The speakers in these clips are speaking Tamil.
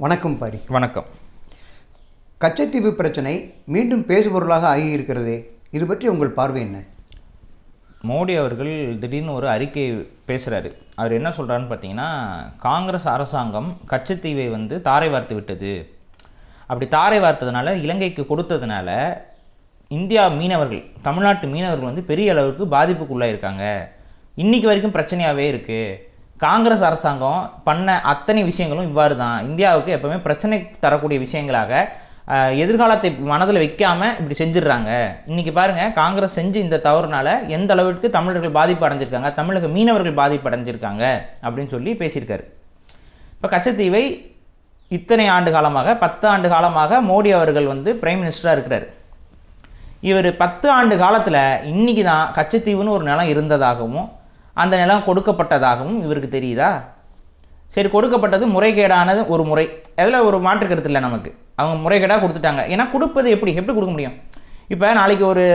வணக்கம் பாரி. வணக்கம். கச்சத்தீவு பிரச்சனை மீண்டும் பேசுபொருளாக ஆகியிருக்கிறதே, இது பற்றி உங்கள் பார்வை என்ன? மோடி அவர்கள் திடீர்னு ஒரு அறிக்கை பேசுகிறாரு. அவர் என்ன சொல்கிறாருன்னு பார்த்தீங்கன்னா, காங்கிரஸ் அரசாங்கம் கச்சத்தீவை தாரை வார்த்து விட்டது. அப்படி தாரை வார்த்ததுனால, இலங்கைக்கு கொடுத்ததுனால இந்தியா மீனவர்கள், தமிழ்நாட்டு மீனவர்கள் பெரிய அளவுக்கு பாதிப்புக்குள்ளாயிருக்காங்க. இன்றைக்கி வரைக்கும் பிரச்சனையாகவே இருக்குது. காங்கிரஸ் அரசாங்கம் பண்ண அத்தனை விஷயங்களும் இவ்வாறு தான் இந்தியாவுக்கு எப்பவுமே பிரச்சனை தரக்கூடிய விஷயங்களாக எதிர்காலத்தை மனதில் வைக்காமல் இப்படி செஞ்சிடுறாங்க. இன்றைக்கி பாருங்கள், காங்கிரஸ் செஞ்சு இந்த தவறுனால எந்த அளவுக்கு தமிழர்கள் பாதிப்பு அடைஞ்சிருக்காங்க, தமிழக மீனவர்கள் பாதிப்பு அடைஞ்சிருக்காங்க அப்படின்னு சொல்லி பேசியிருக்காரு. இப்போ கச்சத்தீவை இத்தனை ஆண்டு காலமாக 10 ஆண்டு காலமாக மோடி அவர்கள் பிரைம் மினிஸ்டராக இருக்கிறார். இவர் 10 ஆண்டு காலத்தில் இன்றைக்கி தான் கச்சத்தீவுன்னு ஒரு நிலம் இருந்ததாகவும் அந்த நிலம் கொடுக்கப்பட்டதாகவும் இவருக்கு தெரியுதா? சரி, கொடுக்கப்பட்டது முறைகேடானது ஒரு முறை, அதில் ஒரு மாற்று கருத்து இல்லை நமக்கு. அவங்க முறைகேடாக கொடுத்துட்டாங்க. ஏன்னா கொடுப்பது எப்படி கொடுக்க முடியும்? இப்போ நாளைக்கு ஒரு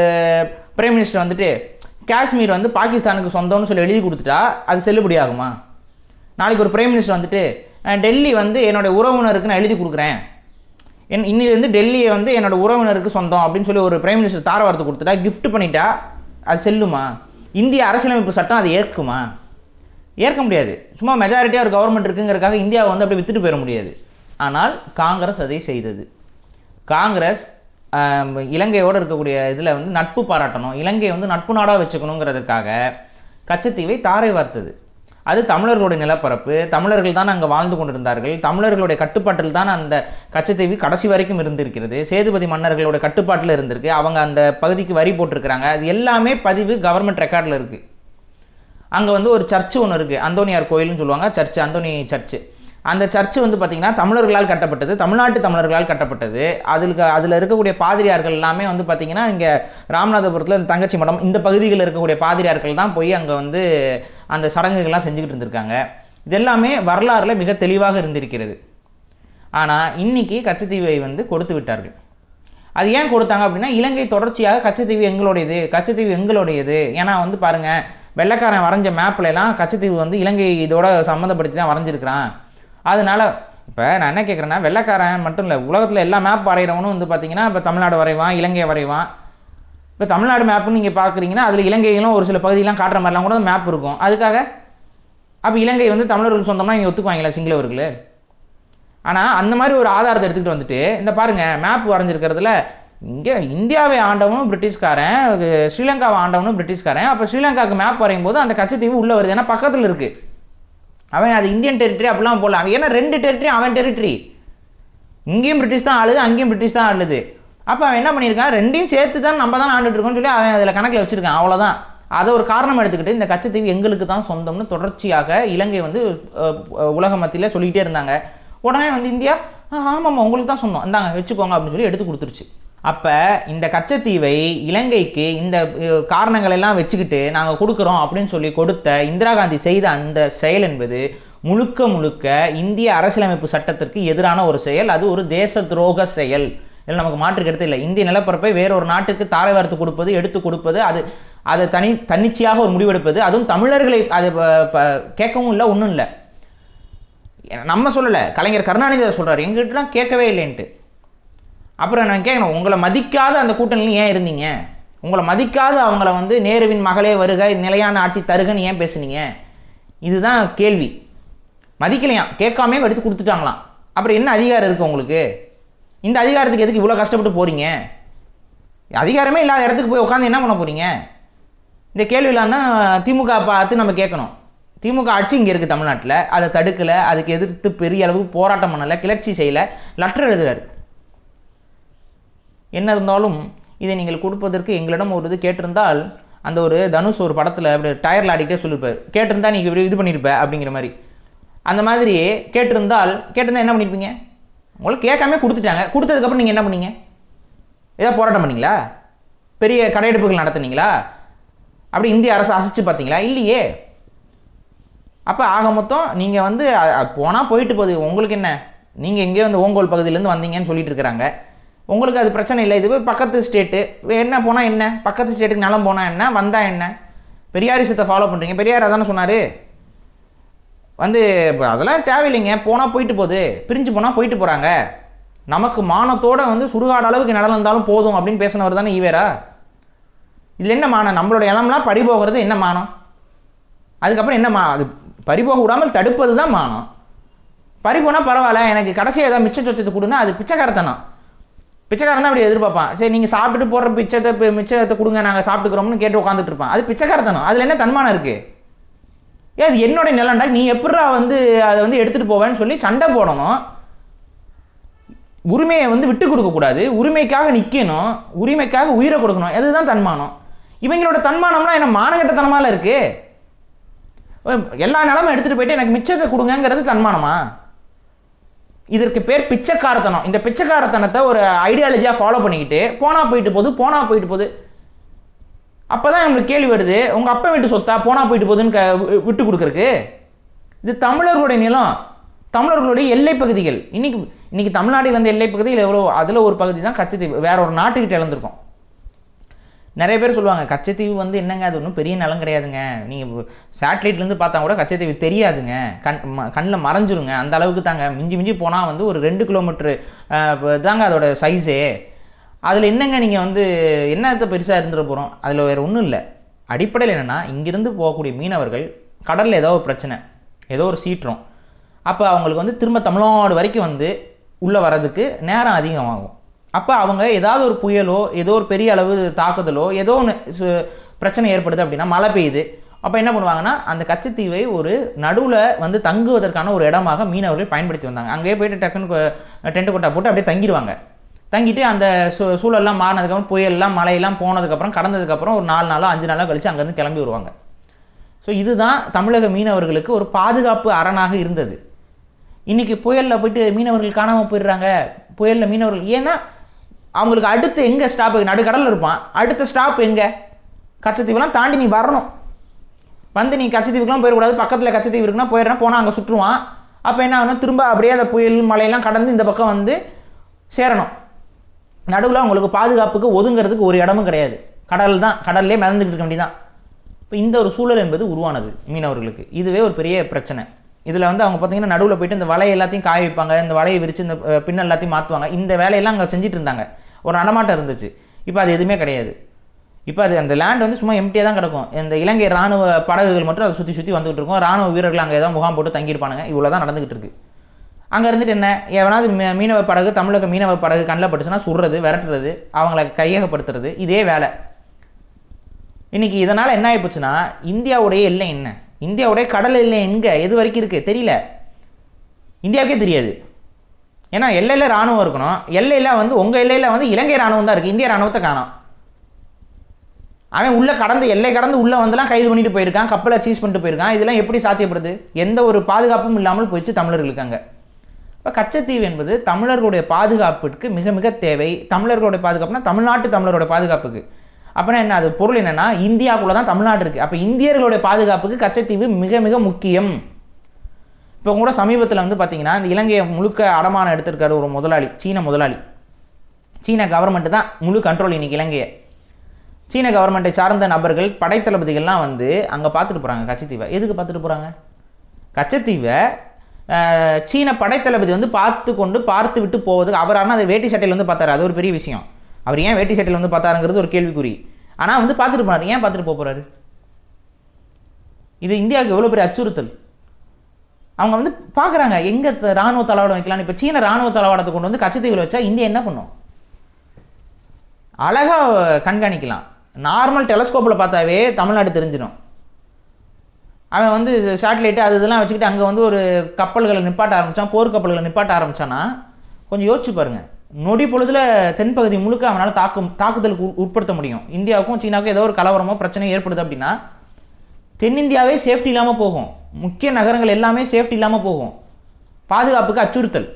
பிரைம் மினிஸ்டர் காஷ்மீர் பாகிஸ்தானுக்கு சொந்தம்னு சொல்லி எழுதி கொடுத்துட்டா அது செல்லுபடி ஆகுமா? நாளைக்கு ஒரு பிரைம் மினிஸ்டர் டெல்லி என்னோடய உறவினருக்கு நான் எழுதி கொடுக்குறேன், இன்னிலேருந்து டெல்லியை என்னோட உறவினருக்கு சொந்தம் அப்படின்னு சொல்லி ஒரு பிரைம் மினிஸ்டர் தார வார்த்தை கொடுத்துட்டா, கிஃப்ட் பண்ணிட்டா அது செல்லுமா? இந்திய அரசியலமைப்பு சட்டம் அதை ஏற்குமா? ஏற்க முடியாது. சும்மா மெஜாரிட்டியாக ஒரு கவர்மெண்ட் இருக்குங்கிறதுக்காக இந்தியாவை அப்படி வித்துட்டு போயிட முடியாது. ஆனால் காங்கிரஸ் அதை செய்தது. காங்கிரஸ் இலங்கையோடு இருக்கக்கூடிய இதில் நட்பு பாராட்டணும், இலங்கையை நட்பு நாடாக வச்சுக்கணுங்கிறதுக்காக கச்சத்தீவை தாரை வார்த்தது. அது தமிழர்களுடைய நிலப்பரப்பு, தமிழர்கள் தான் அங்கே வாழ்ந்து கொண்டிருந்தார்கள், தமிழர்களுடைய கட்டுப்பாட்டில் தான் அந்த கச்சத்தீவு கடைசி வரைக்கும் இருந்திருக்கிறது. சேதுபதி மன்னர்களுடைய கட்டுப்பாட்டில் இருந்திருக்கு. அவங்க அந்த பகுதிக்கு வரி போட்டிருக்கிறாங்க. அது எல்லாமே பதிவு கவர்மெண்ட் ரெக்கார்டில் இருக்குது. அங்கே ஒரு சர்ச்சு ஒன்று இருக்குது, அந்தோனியார் கோயில்னு சொல்லுவாங்க, சர்ச்சு, அந்தோனி சர்ச்சு. அந்த சர்ச்சு பார்த்திங்கன்னா தமிழர்களால் கட்டப்பட்டது, தமிழ்நாட்டு தமிழர்களால் கட்டப்பட்டது. அதில் இருக்கக்கூடிய பாதிரியார்கள் எல்லாமே பார்த்திங்கன்னா இங்கே ராமநாதபுரத்தில் தங்கச்சி மடம் இந்த பகுதிகளில் இருக்கக்கூடிய பாதிரியார்கள் தான் போய் அங்கே அந்த சடங்குகள்லாம் செஞ்சுக்கிட்டு இருந்திருக்காங்க. இது எல்லாமே வரலாறில் மிக தெளிவாக இருந்திருக்கிறது. ஆனால் இன்றைக்கி கச்சத்தீவை கொடுத்து விட்டார்கள். அது ஏன் கொடுத்தாங்க அப்படின்னா, இலங்கை தொடர்ச்சியாக கச்சத்தீவு எங்களுடையது, கச்சத்தீவு எங்களுடையது. ஏன்னா பாருங்கள், வெள்ளைக்காரன் வரைஞ்ச மேப்லலாம் கச்சத்தீவு இலங்கை இதோட சம்மந்தப்படுத்தி தான் வரைஞ்சிருக்கிறான். அதனால் இப்போ நான் என்ன கேட்குறேன்னா, வெள்ளைக்காரன் மட்டும் இல்லை, உலகத்தில் எல்லா மேப் வரைகிறவனும் பார்த்திங்கன்னா இப்போ தமிழ்நாடு வரைவான், இலங்கையை வரைவான். இப்போ தமிழ்நாடு மேப்புன்னு நீங்கள் பார்க்குறீங்கன்னா அதில் இலங்கைகளும் ஒரு சில பகுதியெலாம் காட்டுற மாதிரிலாம் கூட மேப் இருக்கும். அதுக்காக அப்போ இலங்கை தமிழர்கள் சொந்தமாக இங்கே ஒத்துக்குவாங்களா சிங்களவர்கள்? ஆனால் அந்த மாதிரி ஒரு ஆதாரத்தை எடுத்துக்கிட்டு இந்த பாருங்கள், மேப் வரைஞ்சிருக்கிறதுல இங்கே இந்தியாவை ஆண்டவனும் பிரிட்டிஷ்காரன், ஸ்ரீலங்காவை ஆண்டவனும் பிரிட்டிஷ்காரன். அப்போ ஸ்ரீலங்காவுக்கு மேப் வரையும் போது அந்த கச்சத்தீவு உள்ளே வருது, ஏன்னா பக்கத்தில் இருக்குது. அவன் அது இந்தியன் டெரிட்டரி அப்படிலாம் போடலாம். ஏன்னா 2 டெரிட்டரி அவன் டெரிட்டரி, இங்கேயும் பிரிட்டிஷ் தான் ஆளுது, அங்கேயும் பிரிட்டிஷ் தான் ஆளுது. அப்போ அவன் என்ன பண்ணியிருக்கான், ரெண்டையும் சேர்த்து தான் நம்ம தான் ஆண்டுட்டு இருக்கோம்னு சொல்லி அவன் அதில் கணக்கில் வச்சுருக்கான். அவ்வளோதான். அதை ஒரு காரணம் எடுத்துக்கிட்டு இந்த கச்சத்தீவு எங்களுக்கு தான் சொந்தம்னு தொடர்ச்சியாக இலங்கை உலக மத்தியில் சொல்லிக்கிட்டே இருந்தாங்க. உடனே இந்தியா ஆமாம்மா உங்களுக்கு தான் சொந்தம், இந்தாங்க வச்சுக்கோங்க அப்படின்னு சொல்லி எடுத்து கொடுத்துருச்சு. அப்போ இந்த கச்சத்தீவை இலங்கைக்கு இந்த காரணங்கள் எல்லாம் வச்சுக்கிட்டு நாங்கள் கொடுக்குறோம் அப்படின்னு சொல்லி கொடுத்த இந்திரா காந்தி செய்த அந்த செயல் என்பது முழுக்க முழுக்க இந்திய அரசியலமைப்பு சட்டத்திற்கு எதிரான ஒரு செயல். அது ஒரு தேச துரோக செயல். இதில் நமக்கு மாற்று கருத்து இல்லை. இந்திய நிலப்பரப்பை வேறொரு நாட்டுக்கு தாரை வார்த்து கொடுப்பது, எடுத்து கொடுப்பது, அதை தன்னிச்சையாக ஒரு முடிவெடுப்பது, அதுவும் தமிழர்களை அது கேட்கவும் இல்லை, ஒன்றும் இல்லை. நம்ம சொல்லலை, கலைஞர் கருணாநிதி அதை சொல்கிறார், எங்கிட்டலாம் கேட்கவே இல்லைன்ட்டு. அப்புறம் நான் கேட்கணும், உங்களை மதிக்காத அந்த கூட்டணியில் ஏன் இருந்தீங்க? உங்களை மதிக்காத அவங்கள நேருவின் மகளே வருக, நிலையான ஆட்சி தருகன்னு ஏன் பேசுனீங்க? இதுதான் கேள்வி. மதிக்கலையாம், கேட்காமே எடுத்து கொடுத்துட்டாங்களாம். அப்புறம் என்ன அதிகாரம் இருக்குது உங்களுக்கு? இந்த அதிகாரத்துக்கு எதுக்கு இவ்வளோ கஷ்டப்பட்டு போகிறீங்க? அதிகாரமே இல்லாத இடத்துக்கு போய் உட்காந்து என்ன பண்ண போகிறீங்க? இந்த கேள்வியெல்லாம் தான் திமுக பார்த்து நம்ம கேட்கணும். திமுக ஆட்சி இங்கே இருக்குது தமிழ்நாட்டில், அதை தடுக்கலை, அதுக்கு எதிர்த்து பெரிய அளவுக்கு போராட்டம் பண்ணலை, கிளர்ச்சி செய்யலை, லெட்டர் எழுதுறாரு. என்ன இருந்தாலும் இதை நீங்கள் கொடுப்பதற்கு எங்களிடம் ஒரு இது கேட்டிருந்தால், அந்த ஒரு தனுஷ் ஒரு படத்தில் அப்படி டயரில் ஆடிக்கிட்டே சொல்லியிருப்பார், கேட்டிருந்தா நீங்கள் இப்படி இது பண்ணியிருப்ப அப்படிங்கிற மாதிரி. அந்த மாதிரி கேட்டிருந்தா என்ன பண்ணியிருப்பீங்க? உங்களுக்கு கேட்காம கொடுத்துட்டாங்க. கொடுத்ததுக்கப்புறம் நீங்கள் என்ன பண்ணீங்க? ஏதாவது போராட்டம் பண்ணிங்களா? பெரிய கடையெடுப்புகள் நடத்துனீங்களா? அப்படி இந்திய அரசு அசைச்சு பார்த்தீங்களா? இல்லையே. அப்போ ஆக மொத்தம் நீங்கள் போனால் போயிட்டு போகுது, உங்களுக்கு என்ன? நீங்கள் எங்கேயோ ஓங்கோல் பகுதியிலேருந்து வந்தீங்கன்னு சொல்லிட்டு இருக்கிறாங்க. உங்களுக்கு அது பிரச்சனை இல்லை. இது பக்கத்து ஸ்டேட்டு, என்ன போனால் என்ன, பக்கத்து ஸ்டேட்டுக்கு நிலம் போனால் என்ன, வந்தால் என்ன? பெரியாரிசத்தை ஃபாலோ பண்ணுறீங்க. பெரியார் அதானே சொன்னார், வந்து அதெல்லாம் தேவையில்லைங்க, போனால் போயிட்டு போகுது, பிரிஞ்சு போனால் போயிட்டு போகிறாங்க, நமக்கு மானத்தோடு வந்து சுடுகாடு அளவுக்கு நிலம் இருந்தாலும் போதும் அப்படின்னு பேசினவர் தானே ஈவேரா. இதில் என்ன மானம்? நம்மளோட இளம்லாம் பறிபோகிறது என்ன மானம்? அதுக்கப்புறம் என்ன அது பறிபோக விடாமல் தடுப்பது தான் மானம். பறிபோனால் பரவாயில்ல, எனக்கு கடைசியாக ஏதாவது மிச்சம் சொச்சத்தை கொடுன்னா அது பிச்சைக்காரத்தனம். பிச்சைக்காரன் தான் அப்படி எதிர்பார்ப்பான். சரி நீங்கள் சாப்பிட்டுட்டு போடுற மிச்சத்தை கொடுங்க, நாங்கள் சாப்பிட்டுக்கிறோம்னு கேட்டு உட்காந்துட்டு இருப்பான். அது பிச்சைக்காரத்தனம். அதில் என்ன தன்மானம் இருக்குது? அது என்னுடைய நிலம்டா, நீ எப்படா வந்து அதை வந்து எடுத்துகிட்டு போவேன்னு சொல்லி சண்டை போடணும். உரிமையை வந்து விட்டு கொடுக்கக்கூடாது, உரிமைக்காக நிற்கணும், உரிமைக்காக உயிரை கொடுக்கணும். அதுதான் தன்மானம். இவங்களோட தன்மானம்னா என்ன மானகட்டத்தனமால இருக்கு? எல்லா நிலமும் எடுத்துகிட்டு போயிட்டு எனக்கு மிச்சத்தை கொடுங்கிறது தன்மானமா? இதற்கு பேர் பிச்சைக்காரத்தனம். இந்த பிச்சைக்காரத்தனத்தை ஒரு ஐடியாலஜியாக ஃபாலோ பண்ணிக்கிட்டு போனால் போயிட்டு போகுது. அப்போ தான் நம்மளுக்கு கேள்வி வருது, உங்கள் அப்பா வீட்டு சொத்தா போனால் போயிட்டு போகுதுன்னு விட்டு கொடுக்குறக்கு? இது தமிழர்களுடைய நிலம், தமிழர்களுடைய எல்லை பகுதிகள். இன்னைக்கு தமிழ்நாடு வந்து எல்லை பகுதியில் எவ்வளோ, அதில் ஒரு பகுதி தான் கச்சத்தீவு. வேற ஒரு நாட்டுக்கிட்ட இழந்திருக்கோம். நிறைய பேர் சொல்லுவாங்க கச்சத்தீவு வந்து என்னங்க அது ஒன்றும் பெரிய நிலம் கிடையாதுங்க, நீங்கள் சேட்டலைட்லேருந்து பார்த்தா கூட கச்சத்தீவு தெரியாதுங்க, கண்ணில் மறைஞ்சிருங்க, அந்த அளவுக்கு தாங்க, மிஞ்சி போனால் வந்து ஒரு 2 கிலோமீட்டரு தாங்க அதோட சைஸே. அதில் என்னங்க நீங்கள் வந்து என்னத்தை பெருசாக இருந்துட போகிறோம்? அதில் வேறு ஒன்றும் இல்லை. அடிப்படையில் என்னென்னா, இங்கேருந்து போகக்கூடிய மீனவர்கள் கடலில் ஏதோ ஒரு பிரச்சனை, ஏதோ ஒரு சீற்றம், அப்போ அவங்களுக்கு வந்து திரும்ப தமிழ்நாடு வரைக்கும் வந்து உள்ளே வர்றதுக்கு நேரம் அதிகமாகும். அப்போ அவங்க ஏதாவது ஒரு புயலோ ஏதோ ஒரு பெரிய அளவு தாக்குதலோ ஏதோ ஒன்று பிரச்சனை ஏற்படுது அப்படின்னா, மழை பெய்யுது, அப்போ என்ன பண்ணுவாங்கன்னா அந்த கச்சத்தீவை ஒரு நடுவில் வந்து தங்குவதற்கான ஒரு இடமாக மீனவர்கள் பயன்படுத்தி வந்தாங்க. அங்கேயே போய்ட்டு டக்குன்னு டென்ட் கொட்டா போட்டு அப்படியே தங்கிடுவாங்க. தங்கிட்டு அந்த சூழல்லாம் மாறினதுக்கப்புறம், புயல்லாம் மழையெல்லாம் போனதுக்கப்புறம், கடந்ததுக்கப்புறம் ஒரு 4 நாளோ 5 நாளோ கழித்து அங்கேருந்து கிளம்பி வருவாங்க. ஸோ இதுதான் தமிழக மீனவர்களுக்கு ஒரு பாதுகாப்பு அரணாக இருந்தது. இன்றைக்கி புயலில் போய்ட்டு மீனவர்கள் காணாமல் போயிடுறாங்க. புயலில் மீனவர்கள் ஏன்னா அவங்களுக்கு அடுத்து எங்கே ஸ்டாப்பு? நடுக்கடலில் இருப்பான், அடுத்த ஸ்டாப் எங்கே? கச்சத்தீவுலாம் தாண்டி நீ வரணும். வந்து நீ கச்சத்தீவுக்குலாம் போயிடக்கூடாது, பக்கத்தில் கச்சத்தீவு இருக்குன்னா போயிடுறான், போனால் அங்கே சுற்றுவான். அப்போ என்ன ஆகணும்? திரும்ப அப்படியே அந்த புயல் மழையெல்லாம் கடந்து இந்த பக்கம் வந்து சேரணும். நடுவில் அவங்களுக்கு பாதுகாப்புக்கு ஒதுங்கிறதுக்கு ஒரு இடமும் கிடையாது. கடல் தான், கடல்லே மிதந்துக்கிட்டு இருக்க வேண்டியதான். இப்போ இந்த ஒரு சூழல் என்பது உருவானது மீனவர்களுக்கு. இதுவே ஒரு பெரிய பிரச்சனை. இதில் வந்து அவங்க பார்த்தீங்கன்னா நடுவில் போய்ட்டு இந்த வலையை எல்லாத்தையும் காய வைப்பாங்க, இந்த வலையை விரித்து இந்த பின்னல் எல்லாத்தையும் மாற்றுவாங்க. இந்த வேலையெல்லாம் அங்கே செஞ்சுட்டு இருந்தாங்க. ஒரு நடமாட்டம் இருந்துச்சு. இப்போ அது எதுவுமே கிடையாது. இப்போ அது அந்த லேண்ட் வந்து சும்மா எம்டியாக தான் கிடக்கும். இந்த இலங்கை ராணுவ படகுகள் மட்டும் அதை சுற்றி வந்துகிட்டு இருக்கும். ராணுவ வீரர்கள் அங்கே ஏதாவது முகாம் போட்டு தங்கியிருப்பானுங்க. இவ்வளோ தான் நடந்துகிட்டு இருக்கு. அங்கே இருந்துட்டு என்ன, எவனாவது மீனவ படகு, தமிழக மீனவ படகு கண்ணில் பட்டுச்சுன்னா சுடுறது, விரட்டுறது, அவங்கள கையகப்படுத்துறது, இதே வேலை. இன்றைக்கி இதனால் என்ன ஆகிப்போச்சுன்னா, இந்தியாவுடைய எல்லை என்ன, இந்தியாவுடைய கடல் எல்லை எங்கே, எது வரைக்கும் இருக்குது தெரியல, இந்தியாவுக்கே தெரியாது. ஏன்னா எல்லையில் இராணுவம் இருக்கணும், எல்லையில் வந்து உங்கள் எல்லையில் வந்து இலங்கை இராணுவம் தான் இருக்குது, இந்திய இராணுவத்தை காணோம். அவன் உள்ளே கடந்து எல்லை கடந்து உள்ளே வந்துலாம் கைது பண்ணிட்டு போயிருக்கான், கப்பலை சீஸ் பண்ணிட்டு போயிருக்கான். இதெல்லாம் எப்படி சாத்தியப்படுது? எந்த ஒரு பாதுகாப்பும் இல்லாமல் போயிடுச்சு தமிழர்களுக்கு அங்கே. இப்போ கச்சத்தீவு என்பது தமிழர்களுடைய பாதுகாப்புக்கு மிக மிக தேவை. தமிழர்களுடைய பாதுகாப்புனா தமிழ்நாட்டு தமிழரோட பாதுகாப்புக்கு. அப்படின்னா என்ன, அது பொருள் என்னென்னா, இந்தியாவுக்குள்ளே தான் தமிழ்நாடு இருக்குது. அப்போ இந்தியர்களுடைய பாதுகாப்புக்கு கச்சத்தீவு மிக மிக முக்கியம். இப்போ கூட சமீபத்தில் வந்து பார்த்தீங்கன்னா, இந்த இலங்கையை முழுக்க அடமானம் எடுத்திருக்காரு ஒரு முதலாளி, சீன முதலாளி. சீன கவர்மெண்ட்டு தான் முழு கண்ட்ரோல் இன்றைக்கி இலங்கையை. சீன கவர்மெண்ட்டை சார்ந்த நபர்கள், படைத்தளபதிகள்லாம் வந்து அங்கே பார்த்துட்டு போகிறாங்க கச்சத்தீவை. எதுக்கு பார்த்துட்டு போகிறாங்க? கச்சத்தீவை சீன படைத்தளபதி வந்து பார்த்து விட்டு போவதுக்கு. அவர் ஆனால் அதை வேட்டி சட்டையில் வந்து பார்த்தாரு, அது ஒரு பெரிய விஷயம். அவர் ஏன் வேட்டி சட்டையில் வந்து பார்த்தாருங்கிறது ஒரு கேள்விக்குறி. ஆனால் வந்து பார்த்துட்டு போனார். ஏன் பார்த்துட்டு போகிறாரு? இது இந்தியாவுக்கு எவ்வளோ பெரிய அச்சுறுத்தல். அவங்க வந்து பார்க்குறாங்க எங்கே இராணுவ தளவாடம் வைக்கலான்னு. இப்போ சீன இராணுவ தளவாடத்தை கொண்டு வந்து கச்சத்தீவில் வச்சா இந்தியா என்ன பண்ணும்? அழகாக கண்காணிக்கலாம். நார்மல் டெலஸ்கோப்பில் பார்த்தாவே தமிழ்நாடு தெரிஞ்சிடும். அவன் வந்து சேட்டலைட்டு அது இதெல்லாம் வச்சுக்கிட்டு அங்கே வந்து ஒரு கப்பல்களை நிப்பாட்ட ஆரம்பித்தான், போர்க்கப்பல்களை நிப்பாட்ட ஆரம்பித்தான்னா கொஞ்சம் யோசிச்சு பாருங்கள். நொடி பொழுதில் தென்பகுதி முழுக்க அவனால் தாக்குதலுக்கு உட்படுத்த முடியும். இந்தியாவுக்கும் சீனாவுக்கும் ஏதோ ஒரு கலவரமோ பிரச்சனையோ ஏற்படுது அப்படின்னா தென்னிந்தியாவே சேஃப்டி இல்லாமல் போகும், முக்கிய நகரங்கள் எல்லாமே சேஃப்டி இல்லாமல் போகும், பாதுகாப்புக்கு அச்சுறுத்தல்.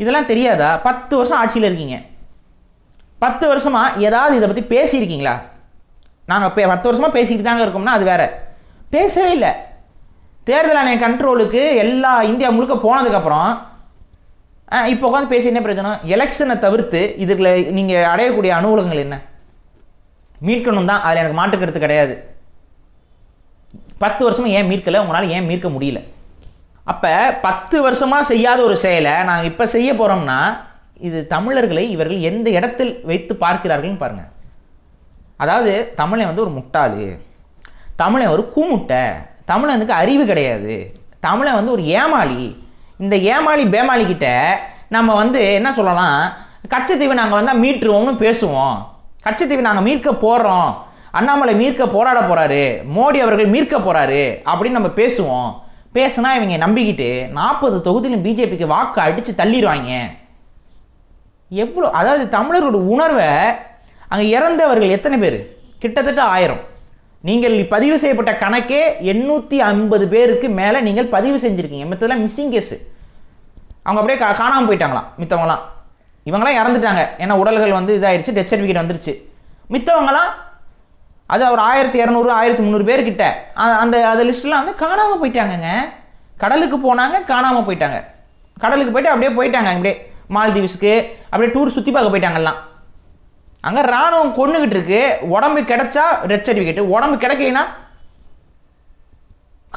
இதெல்லாம் தெரியாதா? 10 வருஷம் ஆட்சியில் இருக்கீங்க. 10 வருஷமாக ஏதாவது இதை பற்றி பேசியிருக்கீங்களா? நாங்கள் 10 வருஷமாக பேசிக்கிட்டு தாங்க இருக்கோம்னா அது வேறு. பேசவே இல்லை. தேர்தல் ஆணைய கண்ட்ரோலுக்கு எல்லா இந்தியா முழுக்க போனதுக்கப்புறம் இப்போ உட்காந்து பேசி என்ன பிரச்சனை? எலெக்ஷனை தவிர்த்து இதில் நீங்கள் அடையக்கூடிய அனுகூலங்கள் என்ன? மீட்கணும் தான், அதில் எனக்கு மாட்டுக்கிறது கிடையாது. 10 வருஷமாக ஏன் மீட்கலை? உங்களால் ஏன் மீட்க முடியல? அப்போ 10 வருஷமாக செய்யாத ஒரு செயலை நாங்கள் இப்போ செய்ய போகிறோம்னா இது தமிழர்களை இவர்கள் எந்த இடத்தில் வைத்து பார்க்கிறார்கள்னு பாருங்கள். அதாவது தமிழன் வந்து ஒரு முட்டாளு, தமிழன் ஒரு கூமுட்டை, தமிழனுக்கு அறிவு கிடையாது, தமிழன் வந்து ஒரு ஏமாளி. இந்த ஏமாளி பேமாளிக்கிட்ட நம்ம வந்து என்ன சொல்லலாம், கச்சத்தீவை நாங்கள் வந்தால் மீட்டுருவோம்னு பேசுவோம், கச்சத்தீவை நாங்கள் மீட்க போகிறோம், அண்ணாமலை மீட்க போராட போகிறாரு, மோடி அவர்கள் மீட்க போகிறாரு அப்படின்னு நம்ம பேசுவோம். பேசுனா இவங்க நம்பிக்கிட்டு 40 தொகுதியிலும் பிஜேபிக்கு வாக்கு அடித்து தள்ளிடுவாங்க. எவ்வளோ, அதாவது தமிழரோட உணர்வை, அங்கே இறந்தவர்கள் எத்தனை பேர், கிட்டத்தட்ட 1000. நீங்கள் பதிவு செய்யப்பட்ட கணக்கே 850 பேருக்கு மேலே நீங்கள் பதிவு செஞ்சுருக்கீங்க. மற்றதெல்லாம் மிஸ்ஸிங் கேஸு, அவங்க அப்படியே காணாமல் போயிட்டாங்களாம். மித்தவங்களாம் இவங்களாம் இறந்துட்டாங்க, ஏன்னா உடல்கள் வந்து இதாகிடுச்சு, டெத் சர்டிஃபிகேட் வந்துருச்சு. மித்தவங்களாம் அது ஒரு 1200 1300 பேர்கிட்ட அந்த லிஸ்ட்லாம் வந்து காணாமல் போயிட்டாங்கங்க. கடலுக்கு போனாங்க, காணாமல் போயிட்டாங்க. கடலுக்கு போயிட்டு அப்படியே போயிட்டாங்க, அப்படியே மால்தீவ்ஸுக்கு அப்படியே டூர் சுற்றி பார்க்க போயிட்டாங்கலாம். அங்கே இராணுவம் கொண்டுகிட்டு இருக்கு. உடம்பு கிடைச்சா டெத் சர்டிஃபிகேட், உடம்பு கிடைக்கலைன்னா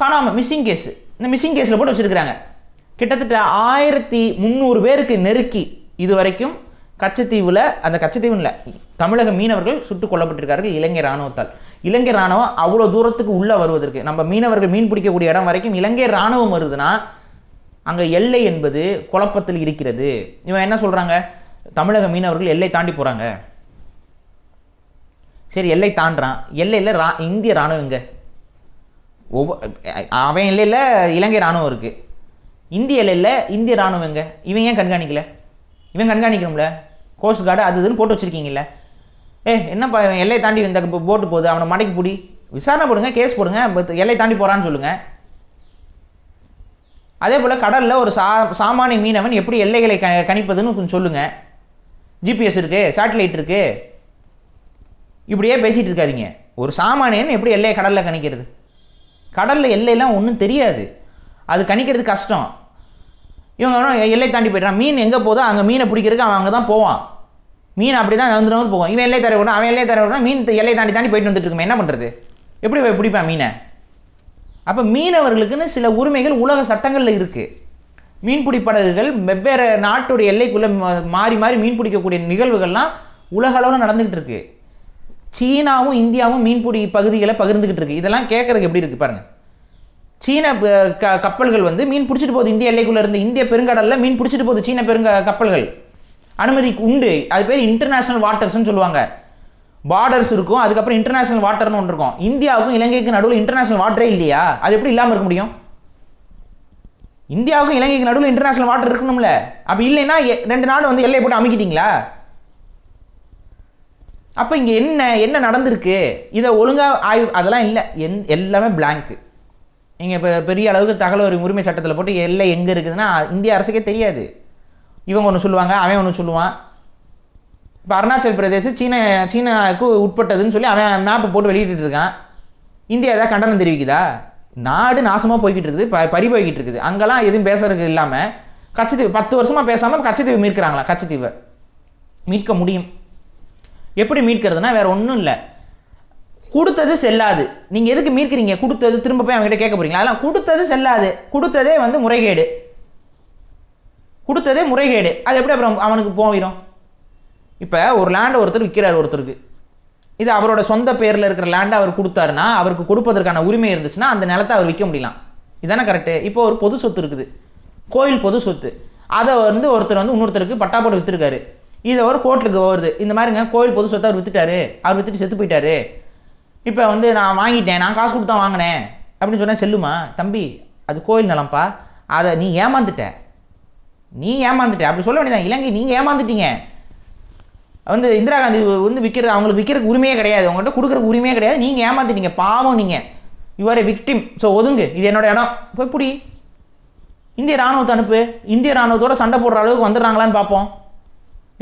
காணாமல், மிஸ்ஸிங் கேஸு. இந்த மிஸ்ஸிங் கேஸில் போட்டு வச்சுருக்கிறாங்க. கிட்டத்தட்ட 1300 பேருக்கு நெருக்கி இது வரைக்கும் கச்சத்தீவில், அந்த கச்சத்தீவு இல்லை, தமிழக மீனவர்கள் சுட்டுக் கொல்லப்பட்டிருக்கார்கள் இலங்கை இராணுவத்தால். இலங்கை இராணுவம் அவ்வளோ தூரத்துக்கு உள்ளே வருவதற்கு, நம்ம மீனவர்கள் மீன் பிடிக்கக்கூடிய இடம் வரைக்கும் இலங்கை இராணுவம் வருதுன்னா அங்கே எல்லை என்பது குழப்பத்தில் இருக்கிறது. இவன் என்ன சொல்கிறாங்க, தமிழக மீனவர்கள் எல்லை தாண்டி போகிறாங்க. சரி, எல்லை தாண்டுறான், எல்லையில் இந்திய இராணுவம் எங்கே? அவன் எல்லையில் இலங்கை இராணுவம் இருக்குது, இந்திய எல்லையில் இந்திய இராணுவம் எங்கே? இவன் ஏன் கண்காணிக்கல? இவன் கண்காணிக்கணும்ல, கோஸ்ட் கார்டு அது இதுன்னு போட்டு வச்சுருக்கீங்கல்ல. என்னப்பா எல்லை தாண்டி இந்த போட்டு போகுது, அவனை மடக்கி பிடி, விசாரணை போடுங்க, கேஸ் போடுங்க, எல்லை தாண்டி போகிறான்னு சொல்லுங்கள். அதே போல் கடலில் ஒரு சாமானிய மீனவன் எப்படி எல்லைகளை கணிப்பதுன்னு கொஞ்சம் சொல்லுங்கள். ஜிபிஎஸ் இருக்குது, சேட்டலைட் இருக்குது, இப்படியே பேசிகிட்டு இருக்காதிங்க. ஒரு சாமானியன் எப்படி எல்லையை கடலில் கணிக்கிறது? கடலில் எல்லையெல்லாம் ஒன்றும் தெரியாது, அது கணிக்கிறது கஷ்டம். இவங்க எல்லை தாண்டி போய்ட்டான், மீன் எங்கே போதோ அங்கே மீனை பிடிக்கிறதுக்கு அவன் அங்கே தான் போவான். மீன் அப்படி தான் வந்து போவான். இவன் எல்லை தர விடணும், அவன் எல்லை தர விடணும், மீன் எல்லை தாண்டி போயிட்டு வந்துட்டு இருக்கோம். என்ன பண்ணுறது? எப்படி பிடிப்பான் மீனை? அப்போ மீனவர்களுக்குன்னு சில உரிமைகள் உலக சட்டங்களில் இருக்குது. மீன்பிடி படகுகள் வெவ்வேறு நாட்டுடைய எல்லைக்குள்ளே மாறி மாறி மீன் பிடிக்கக்கூடிய நிகழ்வுகள்லாம் உலக அளவில் நடந்துக்கிட்டு இருக்கு. சீனாவும் இந்தியாவும் மீன்பிடி பகுதிகளை பகிர்ந்துக்கிட்டு இருக்குது. இதெல்லாம் கேட்குறதுக்கு எப்படி இருக்குது பாருங்கள். சீன கப்பல்கள் வந்து மீன் பிடிச்சிட்டு போகுது இந்திய எல்லைக்குள்ளே இருந்து, இந்திய பெருங்கடலில் மீன் பிடிச்சிட்டு போகுது சீன கப்பல்கள், அனுமதி உண்டு. அது பேர் இன்டர்நேஷ்னல் வாட்டர்ஸ்ன்னு சொல்லுவாங்க. பார்டர்ஸ் இருக்கும், அதுக்கப்புறம் இன்டர்நேஷ்னல் வாட்டர்னு ஒன்று இருக்கும். இந்தியாவுக்கும் இலங்கைக்கு நடுவில் இன்டர்நேஷ்னல் வாட்டரே இல்லையா? அது எப்படி இல்லாமல் இருக்க முடியும்? இந்தியாவுக்கும் இலங்கைக்கு நடுவில் இன்டர்நேஷ்னல் வாட்டர் இருக்கணும்ல. அப்படி இல்லைன்னா 2 நாடு வந்து எல்லையை போட்டு அமைக்கிட்டீங்களா? அப்போ இங்கே என்ன நடந்திருக்கு? இதை ஒழுங்காக ஆய்வு அதெல்லாம் இல்லை, எல்லாமே பிளாங்க்கு. நீங்கள் இப்போ பெரிய அளவுக்கு தகவல் உரிமை சட்டத்தில் போட்டு எல்லை எங்கே இருக்குதுன்னா இந்திய அரசுக்கே தெரியாது. இவங்க ஒன்று சொல்லுவாங்க, அவன் ஒன்று சொல்லுவான். இப்போ அருணாச்சல் பிரதேசம் சீனாவுக்கு உட்பட்டதுன்னு சொல்லி அவன் மேப்பை போட்டு வெளியிட்டு இருக்கான். இந்தியா ஏதாவது கண்டனம் தெரிவிக்குதா? நாடு நாசமாக போய்கிட்டு இருக்குது, பறி போய்கிட்டு இருக்குது. அங்கெல்லாம் எதுவும் பேசுறதுக்கு இல்லாமல் கச்சத்தீவு 10 வருஷமாக பேசாமல் கச்சத்தீவு மீட்கிறாங்களா? கச்சத்தீவை மீட்க முடியும். எப்படி மீட்கிறதுனா வேறு ஒன்றும் இல்லை, கொடுத்தது செல்லாது. நீங்கள் எதுக்கு மீட்கிறீங்க? கொடுத்தது திரும்ப போய் அவங்ககிட்ட கேட்க போகிறீங்களா? அதெல்லாம் கொடுத்தது செல்லாது, கொடுத்ததே வந்து முறைகேடு, கொடுத்ததே முறைகேடு. அது எப்படி அப்புறம் அவனுக்கு போயிடும்? இப்போ ஒரு லேண்டை ஒருத்தர் விற்கிறார் ஒருத்தருக்கு, இது அவரோட சொந்த பேரில் இருக்கிற லேண்டை அவர் கொடுத்தாருன்னா, அவருக்கு கொடுப்பதற்கான உரிமை இருந்துச்சுன்னா அந்த நிலத்தை அவர் விற்க முடியலாம். இதானே கரெக்டு? இப்போ ஒரு பொது சொத்து இருக்குது, கோயில் பொது சொத்து, அதை வந்து ஒருத்தர் வந்து இன்னொருத்தருக்கு பட்டா போட்டு விற்றுருக்காரு. இதை ஒரு கோர்ட்டுக்கு வருது, இந்த மாதிரிங்க கோயில் பொது சொத்தை அவர் விற்றுட்டாரு, அவர் விற்றுட்டு செத்து போயிட்டாரு, இப்போ வந்து நான் வாங்கிட்டேன், நான் காசு கொடுத்தா வாங்கினேன் அப்படின்னு சொன்னால் செல்லுமா? தம்பி, அது கோயில் நிலம்ப்பா, அதை நீ ஏமாந்துட்ட அப்படி சொல்ல வேண்டியதான். இலங்கை நீங்கள் ஏமாந்துட்டீங்க. வந்து இந்திரா காந்தி வந்து விற்கிறது, அவங்களுக்கு விற்கிறதுக்கு உரிமையே கிடையாது, அவங்கள்ட்ட கொடுக்குறக்கு உரிமையே கிடையாது, நீங்கள் ஏமாந்துட்டீங்க, பாவம் நீங்கள், யூஆர் ஏ விக்டிம். ஸோ ஒதுங்கு, இது என்னோட இடம், போய் பிடி, இந்திய இராணுவத்தை அனுப்பு, இந்திய இராணுவத்தோட சண்டை போடுற அளவுக்கு வந்துடுறாங்களான்னு பார்ப்போம்.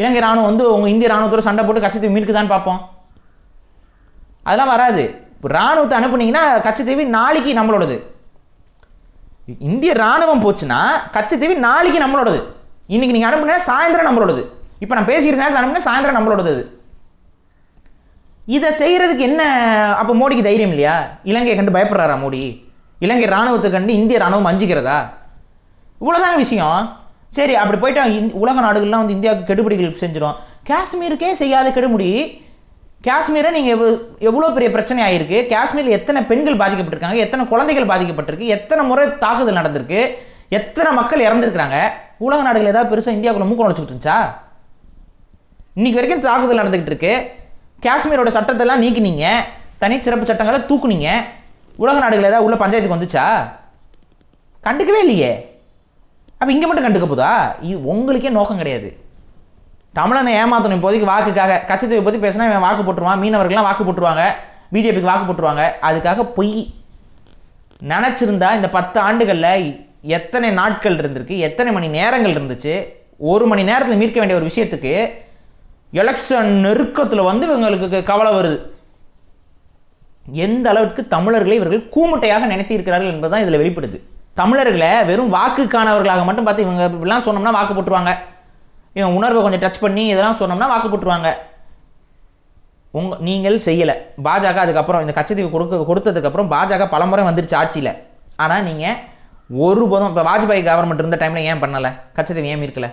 இலங்கை இராணுவம் வந்து உங்கள் இந்திய இராணுவத்தோட சண்டை போட்டு கச்சத்தீவு மீட்குதான்னு பார்ப்போம். அதெல்லாம் வராது. இப்போ இராணுவத்தை அனுப்புனீங்கன்னா கச்சத்தீவு நாளைக்கு நம்மளோடது. இந்திய இராணுவம் போச்சுன்னா கச்சத்தீவு நாளைக்கு நம்மளோடது. இன்னைக்கு நீங்கள் அனுப்புனா சாயந்தரம் நம்மளோடது. இப்போ நான் பேசியிருக்க நேரத்தில் அனுப்புனா சாயந்தரம் நம்மளோடது. இதை செய்கிறதுக்கு என்ன அப்போ மோடிக்கு தைரியம் இல்லையா? இலங்கையை கண்டு பயப்படுறாரா மோடி? இலங்கை இராணுவத்தை கண்டு இந்திய இராணுவம் அஞ்சிக்கிறதா? இவ்வளோதாங்க விஷயம். சரி, அப்படி போயிட்டு உலக நாடுகள்லாம் வந்து இந்தியாவுக்கு கெடுபிடிகள் செஞ்சிடும். காஷ்மீருக்கே செய்யாத கெடுமுடி காஷ்மீரை நீங்கள் எவ்வளோ பெரிய பிரச்சனை ஆகிருக்கு. காஷ்மீரில் எத்தனை பெண்கள் பாதிக்கப்பட்டிருக்காங்க, எத்தனை குழந்தைகள் பாதிக்கப்பட்டிருக்கு, எத்தனை முறை தாக்குதல் நடந்திருக்கு, எத்தனை மக்கள் இறந்துருக்குறாங்க. உலக நாடுகள் ஏதாவது பெருசாக இந்தியாவுக்குள்ள மூக்க நுழைச்சிக்கிட்டு இருந்துச்சா? இன்னைக்கு வரைக்கும் தாக்குதல் நடந்துகிட்டு இருக்கு. காஷ்மீரோட சட்டத்தெல்லாம் நீக்கினீங்க, தனி சிறப்பு சட்டங்களை தூக்குனீங்க. உலக நாடுகள் ஏதாவது உள்ள பஞ்சாயத்துக்கு வந்துச்சா? கண்டுக்கவே இல்லையே. அப்போ இங்கே மட்டும் கண்டுக்க போதா? இது உங்களுக்கே நோக்கம் கிடையாது. தமிழனை ஏமாத்தணும் இப்போதைக்கு வாக்குக்காக. கச்சத்தீவை பற்றி பேசினா இவன் வாக்கு போட்டுருவான், மீனவர்கள்லாம் வாக்கு போட்டுருவாங்க, பிஜேபிக்கு வாக்கு போட்டுருவாங்க. அதுக்காக பொய் நினச்சிருந்தா இந்த 10 ஆண்டுகளில் எத்தனை நாட்கள் இருந்திருக்கு, எத்தனை மணி நேரங்கள் இருந்துச்சு. 1 மணி நேரத்தில் மீட்க வேண்டிய ஒரு விஷயத்துக்கு எலெக்ஷன் நெருக்கத்தில் வந்து இவங்களுக்கு கவலை வருது. எந்த அளவுக்கு தமிழர்களை இவர்கள் கூமுட்டையாக நினைத்து இருக்கிறார்கள் என்பதுதான் இதில் வெளிப்படுது. தமிழர்களை வெறும் வாக்குக்கானவர்களாக மட்டும் பார்த்து இவங்க இப்படிலாம் சொன்னோம்னா வாக்கு போட்டுருவாங்க, இவன் உணர்வை கொஞ்சம் டச் பண்ணி இதெல்லாம் சொன்னோம்னா வாக்கு போட்டுருவாங்க. நீங்கள் செய்யலை. பாஜக அதுக்கப்புறம் இந்த கச்சத்தீவு கொடுத்ததுக்கப்புறம் பாஜக பலமுறை வந்துருச்சு ஆட்சியில். ஆனால் நீங்கள் ஒருபோதும் இப்போ வாஜ்பாய் கவர்மெண்ட் இருந்த டைமில் ஏன் பண்ணலை? கச்சத்தீவு ஏன் மீட்கலை?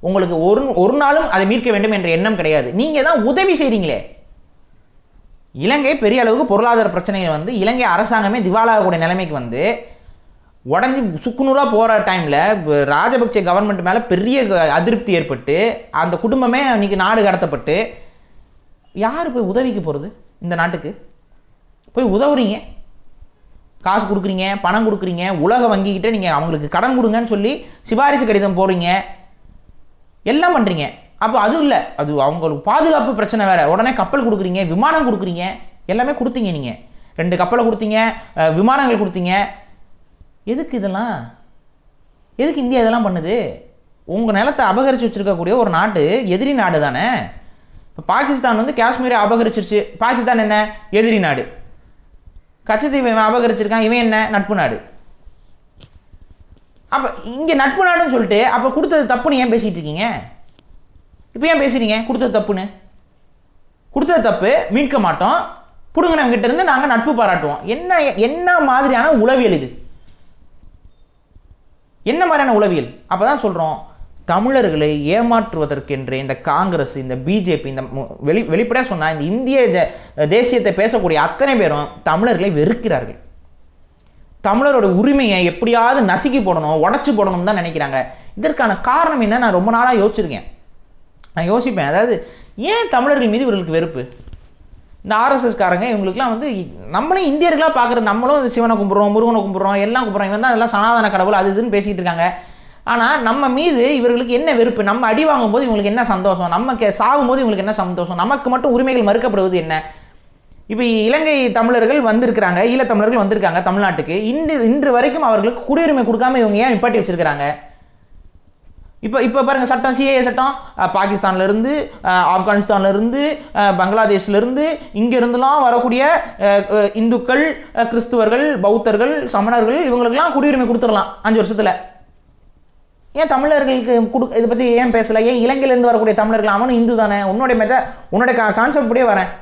உங்களுக்கு ஒரு நாளும் அதை மீட்க வேண்டும் என்ற எண்ணம் கிடையாது. நீங்கள் தான் உதவி செய்கிறீங்களே. இலங்கை பெரிய அளவுக்கு பொருளாதார பிரச்சனைகள் வந்து இலங்கை அரசாங்கமே திவாலாகக்கூடிய நிலைமைக்கு வந்து உடஞ்சி சுக்குநூறாக போகிற டைமில் ராஜபக்சே கவர்மெண்ட் மேலே பெரிய அதிருப்தி ஏற்பட்டு அந்த குடும்பமே அன்றைக்கி நாடு கடத்தப்பட்டு யார் போய் உதவிக்கு போகிறது? இந்த நாட்டுக்கு போய் உதவுறீங்க, காசு கொடுக்குறீங்க, பணம் கொடுக்குறீங்க, உலக வங்கிக்கிட்ட நீங்கள் அவங்களுக்கு கடன் கொடுங்கன்னு சொல்லி சிபாரிசு கடிதம் போடுறீங்க, எல்லாம் பண்ணுறீங்க. அப்போ அதுவும் இல்லை, அது அவங்களுக்கு பாதுகாப்பு பிரச்சனை வேறு. உடனே கப்பல் கொடுக்குறீங்க, விமானம் கொடுக்குறீங்க, எல்லாமே கொடுத்தீங்க. நீங்கள் 2 கப்பலை கொடுத்தீங்க, விமானங்கள் கொடுத்தீங்க. எதுக்கு இதெல்லாம்? எதுக்கு இந்தியா இதெல்லாம் பண்ணுது? உங்கள் நிலத்தை அபகரித்து வச்சுருக்கக்கூடிய ஒரு நாட்டு எதிரி நாடு தானே. இப்போ பாகிஸ்தான் வந்து காஷ்மீரை அபகரிச்சிருச்சு. பாகிஸ்தான் என்ன? எதிரி நாடு. கச்சத்தீவை அபகரிச்சிருக்கான், இவன் என்ன? நட்பு நாடு. அப்போ இங்கே நட்பு நாடுன்னு சொல்லிட்டு அப்போ கொடுத்தது தப்புன்னு ஏன் பேசிகிட்டு இருக்கீங்க? இப்போ ஏன் பேசுகிறீங்க கொடுத்தது தப்புன்னு? கொடுத்தது தப்பு, மீட்க மாட்டோம், பிடுங்கினவங்கிட்ட இருந்து நாங்கள் நட்பு பாராட்டுவோம். என்ன மாதிரியான உளவியல் இது? என்ன மாதிரியான உளவியல்? அப்போ தான் சொல்கிறோம், தமிழர்களை ஏமாற்றுவதற்கென்று இந்த காங்கிரஸ், இந்த பிஜேபி, இந்த வெளிப்படையாக சொன்னால் இந்த இந்திய தேசியத்தை பேசக்கூடிய அத்தனை பேரும் தமிழர்களை வெறுக்கிறார்கள். தமிழரோட உரிமையை எப்படியாவது நசுக்கி போடணும், உடச்சி போடணும் தான் நினைக்கிறாங்க. இதற்கான காரணம் என்ன? நான் ரொம்ப நாளாக யோசிச்சிருக்கேன். நான் யோசிப்பேன், அதாவது ஏன் தமிழர்கள் மீது இவர்களுக்கு வெறுப்பு? இந்த ஆர்எஸ்எஸ்காரங்க இவங்களுக்குலாம் வந்து நம்மளே இந்தியர்களாக பார்க்குறது, நம்மளும் சிவனை கும்பிட்றோம், முருகனை கும்பிட்றோம், எல்லாம் கும்பிட்றோம், இவன் தான் அதெல்லாம் சனாதன கடவுள் அது இதுன்னு பேசிகிட்டு இருக்காங்க. ஆனால் நம்ம மீது இவர்களுக்கு என்ன வெறுப்பு? நம்ம அடி வாங்கும்போது இவங்களுக்கு என்ன சந்தோஷம்? நம்ம சாகும்போது இவங்களுக்கு என்ன சந்தோஷம்? நமக்கு மட்டும் உரிமைகள் மறுக்கப்படுவது என்ன? இப்போ இலங்கை தமிழர்கள் வந்திருக்கிறாங்க, ஈழத்தமிழர்கள் வந்திருக்காங்க தமிழ்நாட்டுக்கு. இன்று வரைக்கும் அவர்களுக்கு குடியுரிமை கொடுக்காம இவங்க ஏன் நிப்பாட்டி வச்சிருக்கிறாங்க? இப்போ பாருங்க, சட்டம், சிஏஏ சட்டம் பாகிஸ்தான்லேருந்து, ஆப்கானிஸ்தான்லேருந்து, பங்களாதேஷ்லேருந்து, இங்கேருந்துலாம் வரக்கூடிய இந்துக்கள், கிறிஸ்துவர்கள், பௌத்தர்கள், சமணர்கள் இவங்களுக்கெல்லாம் குடியுரிமை கொடுத்துடலாம் 5 வருஷத்தில். ஏன் தமிழர்களுக்கு இதை பற்றி ஏன் பேசலை? ஏன் இலங்கையிலேருந்து வரக்கூடிய தமிழர்கள், அவனும் இந்து தானே, உன்னோட கான்செப்ட் அப்படியே வரேன்,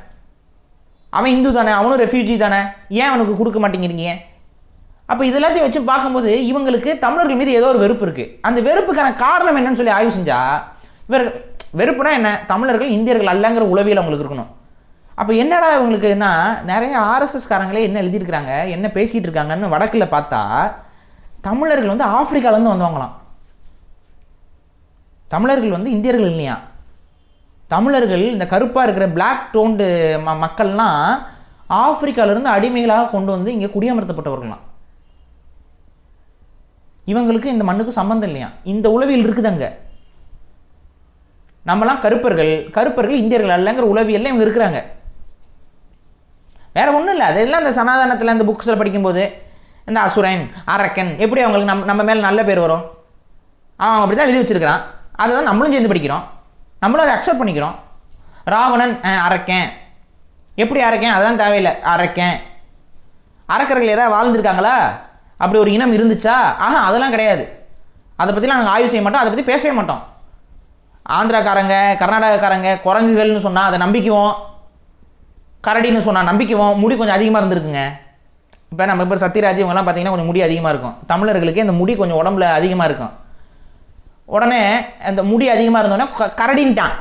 அவன் இந்து தானே, அவனும் ரெஃப்யூஜி தானே, ஏன் அவனுக்கு கொடுக்க மாட்டேங்கிறீங்க? அப்போ இதெல்லாத்தையும் வச்சு பார்க்கும்போது இவங்களுக்கு தமிழர்கள் மீது ஏதோ ஒரு வெறுப்பு இருக்குது. அந்த வெறுப்புக்கான காரணம் என்னன்னு சொல்லி ஆய்வு செஞ்சால், வெறுப்புனா என்ன? தமிழர்கள் இந்தியர்கள் அல்லங்கிற உளவியல் அவங்களுக்கு இருக்கணும். அப்போ என்னடா இவங்களுக்குன்னா, நிறைய ஆர்எஸ்எஸ்காரங்களே என்ன எழுதியிருக்கிறாங்க, என்ன பேசிகிட்டு இருக்காங்கன்னு வடக்கில் பார்த்தா, தமிழர்கள் வந்து ஆப்பிரிக்காலேருந்து வந்தவங்களாம். தமிழர்கள் வந்து இந்தியர்கள் இல்லையா? தமிழர்கள் இந்த கருப்பாக இருக்கிற பிளாக் டோன்டு மக்கள்லாம் ஆப்பிரிக்காவிலேருந்து அடிமைகளாக கொண்டு வந்து இங்கே குடியமர்த்தப்பட்டவர்களாம். இவங்களுக்கு இந்த மண்ணுக்கு சம்பந்தம் இல்லையா? இந்த உளவியல் இருக்குது அங்கே. நம்மலாம் கருப்பர்கள் இந்தியர்கள் அல்லங்கிற உளவியல்ல இவங்க இருக்கிறாங்க. வேற ஒன்றும் இல்லை. அதெல்லாம் இந்த சனாதனத்தில் இந்த புக்ஸில் படிக்கும்போது இந்த அசுரன், அரக்கன், எப்படி அவங்களுக்கு நம்ம மேலே நல்ல பேர் வரும்? அவன் அப்படி தான் எழுதி வச்சிருக்கிறான். அதை தான் நம்மளும் சேர்ந்து படிக்கிறோம், நம்மளும் அதை அக்செப்ட் பண்ணிக்கிறோம். ராவணன் அரக்கன், எப்படி அரக்கன்? அதுதான் தேவையில்லை, அரக்கன். அரக்கர்கள் ஏதாவது வாழ்ந்துருக்காங்களா? அப்படி ஒரு இனம் இருந்துச்சா? அதெல்லாம் கிடையாது. அதை பற்றிலாம் நாங்கள் ஆய்வு செய்ய மாட்டோம், அதை பற்றி பேசவே மாட்டோம். ஆந்திராக்காரங்க, கர்நாடகாக்காரங்க குரங்குகள்னு சொன்னால் அதை நம்பிக்குவோம், கரடின்னு சொன்னால் நம்பிக்குவோம், முடி கொஞ்சம் அதிகமாக இருந்திருக்குங்க. இப்போ நம்ம இப்போ சத்யராஜ் இவங்கெல்லாம் பார்த்தீங்கன்னா கொஞ்சம் முடி அதிகமாக இருக்கும். தமிழர்களுக்கு இந்த முடி கொஞ்சம் உடம்புல அதிகமாக இருக்கும். உடனே அந்த முடி அதிகமாக இருந்தோடனே கரடின்ட்டான்.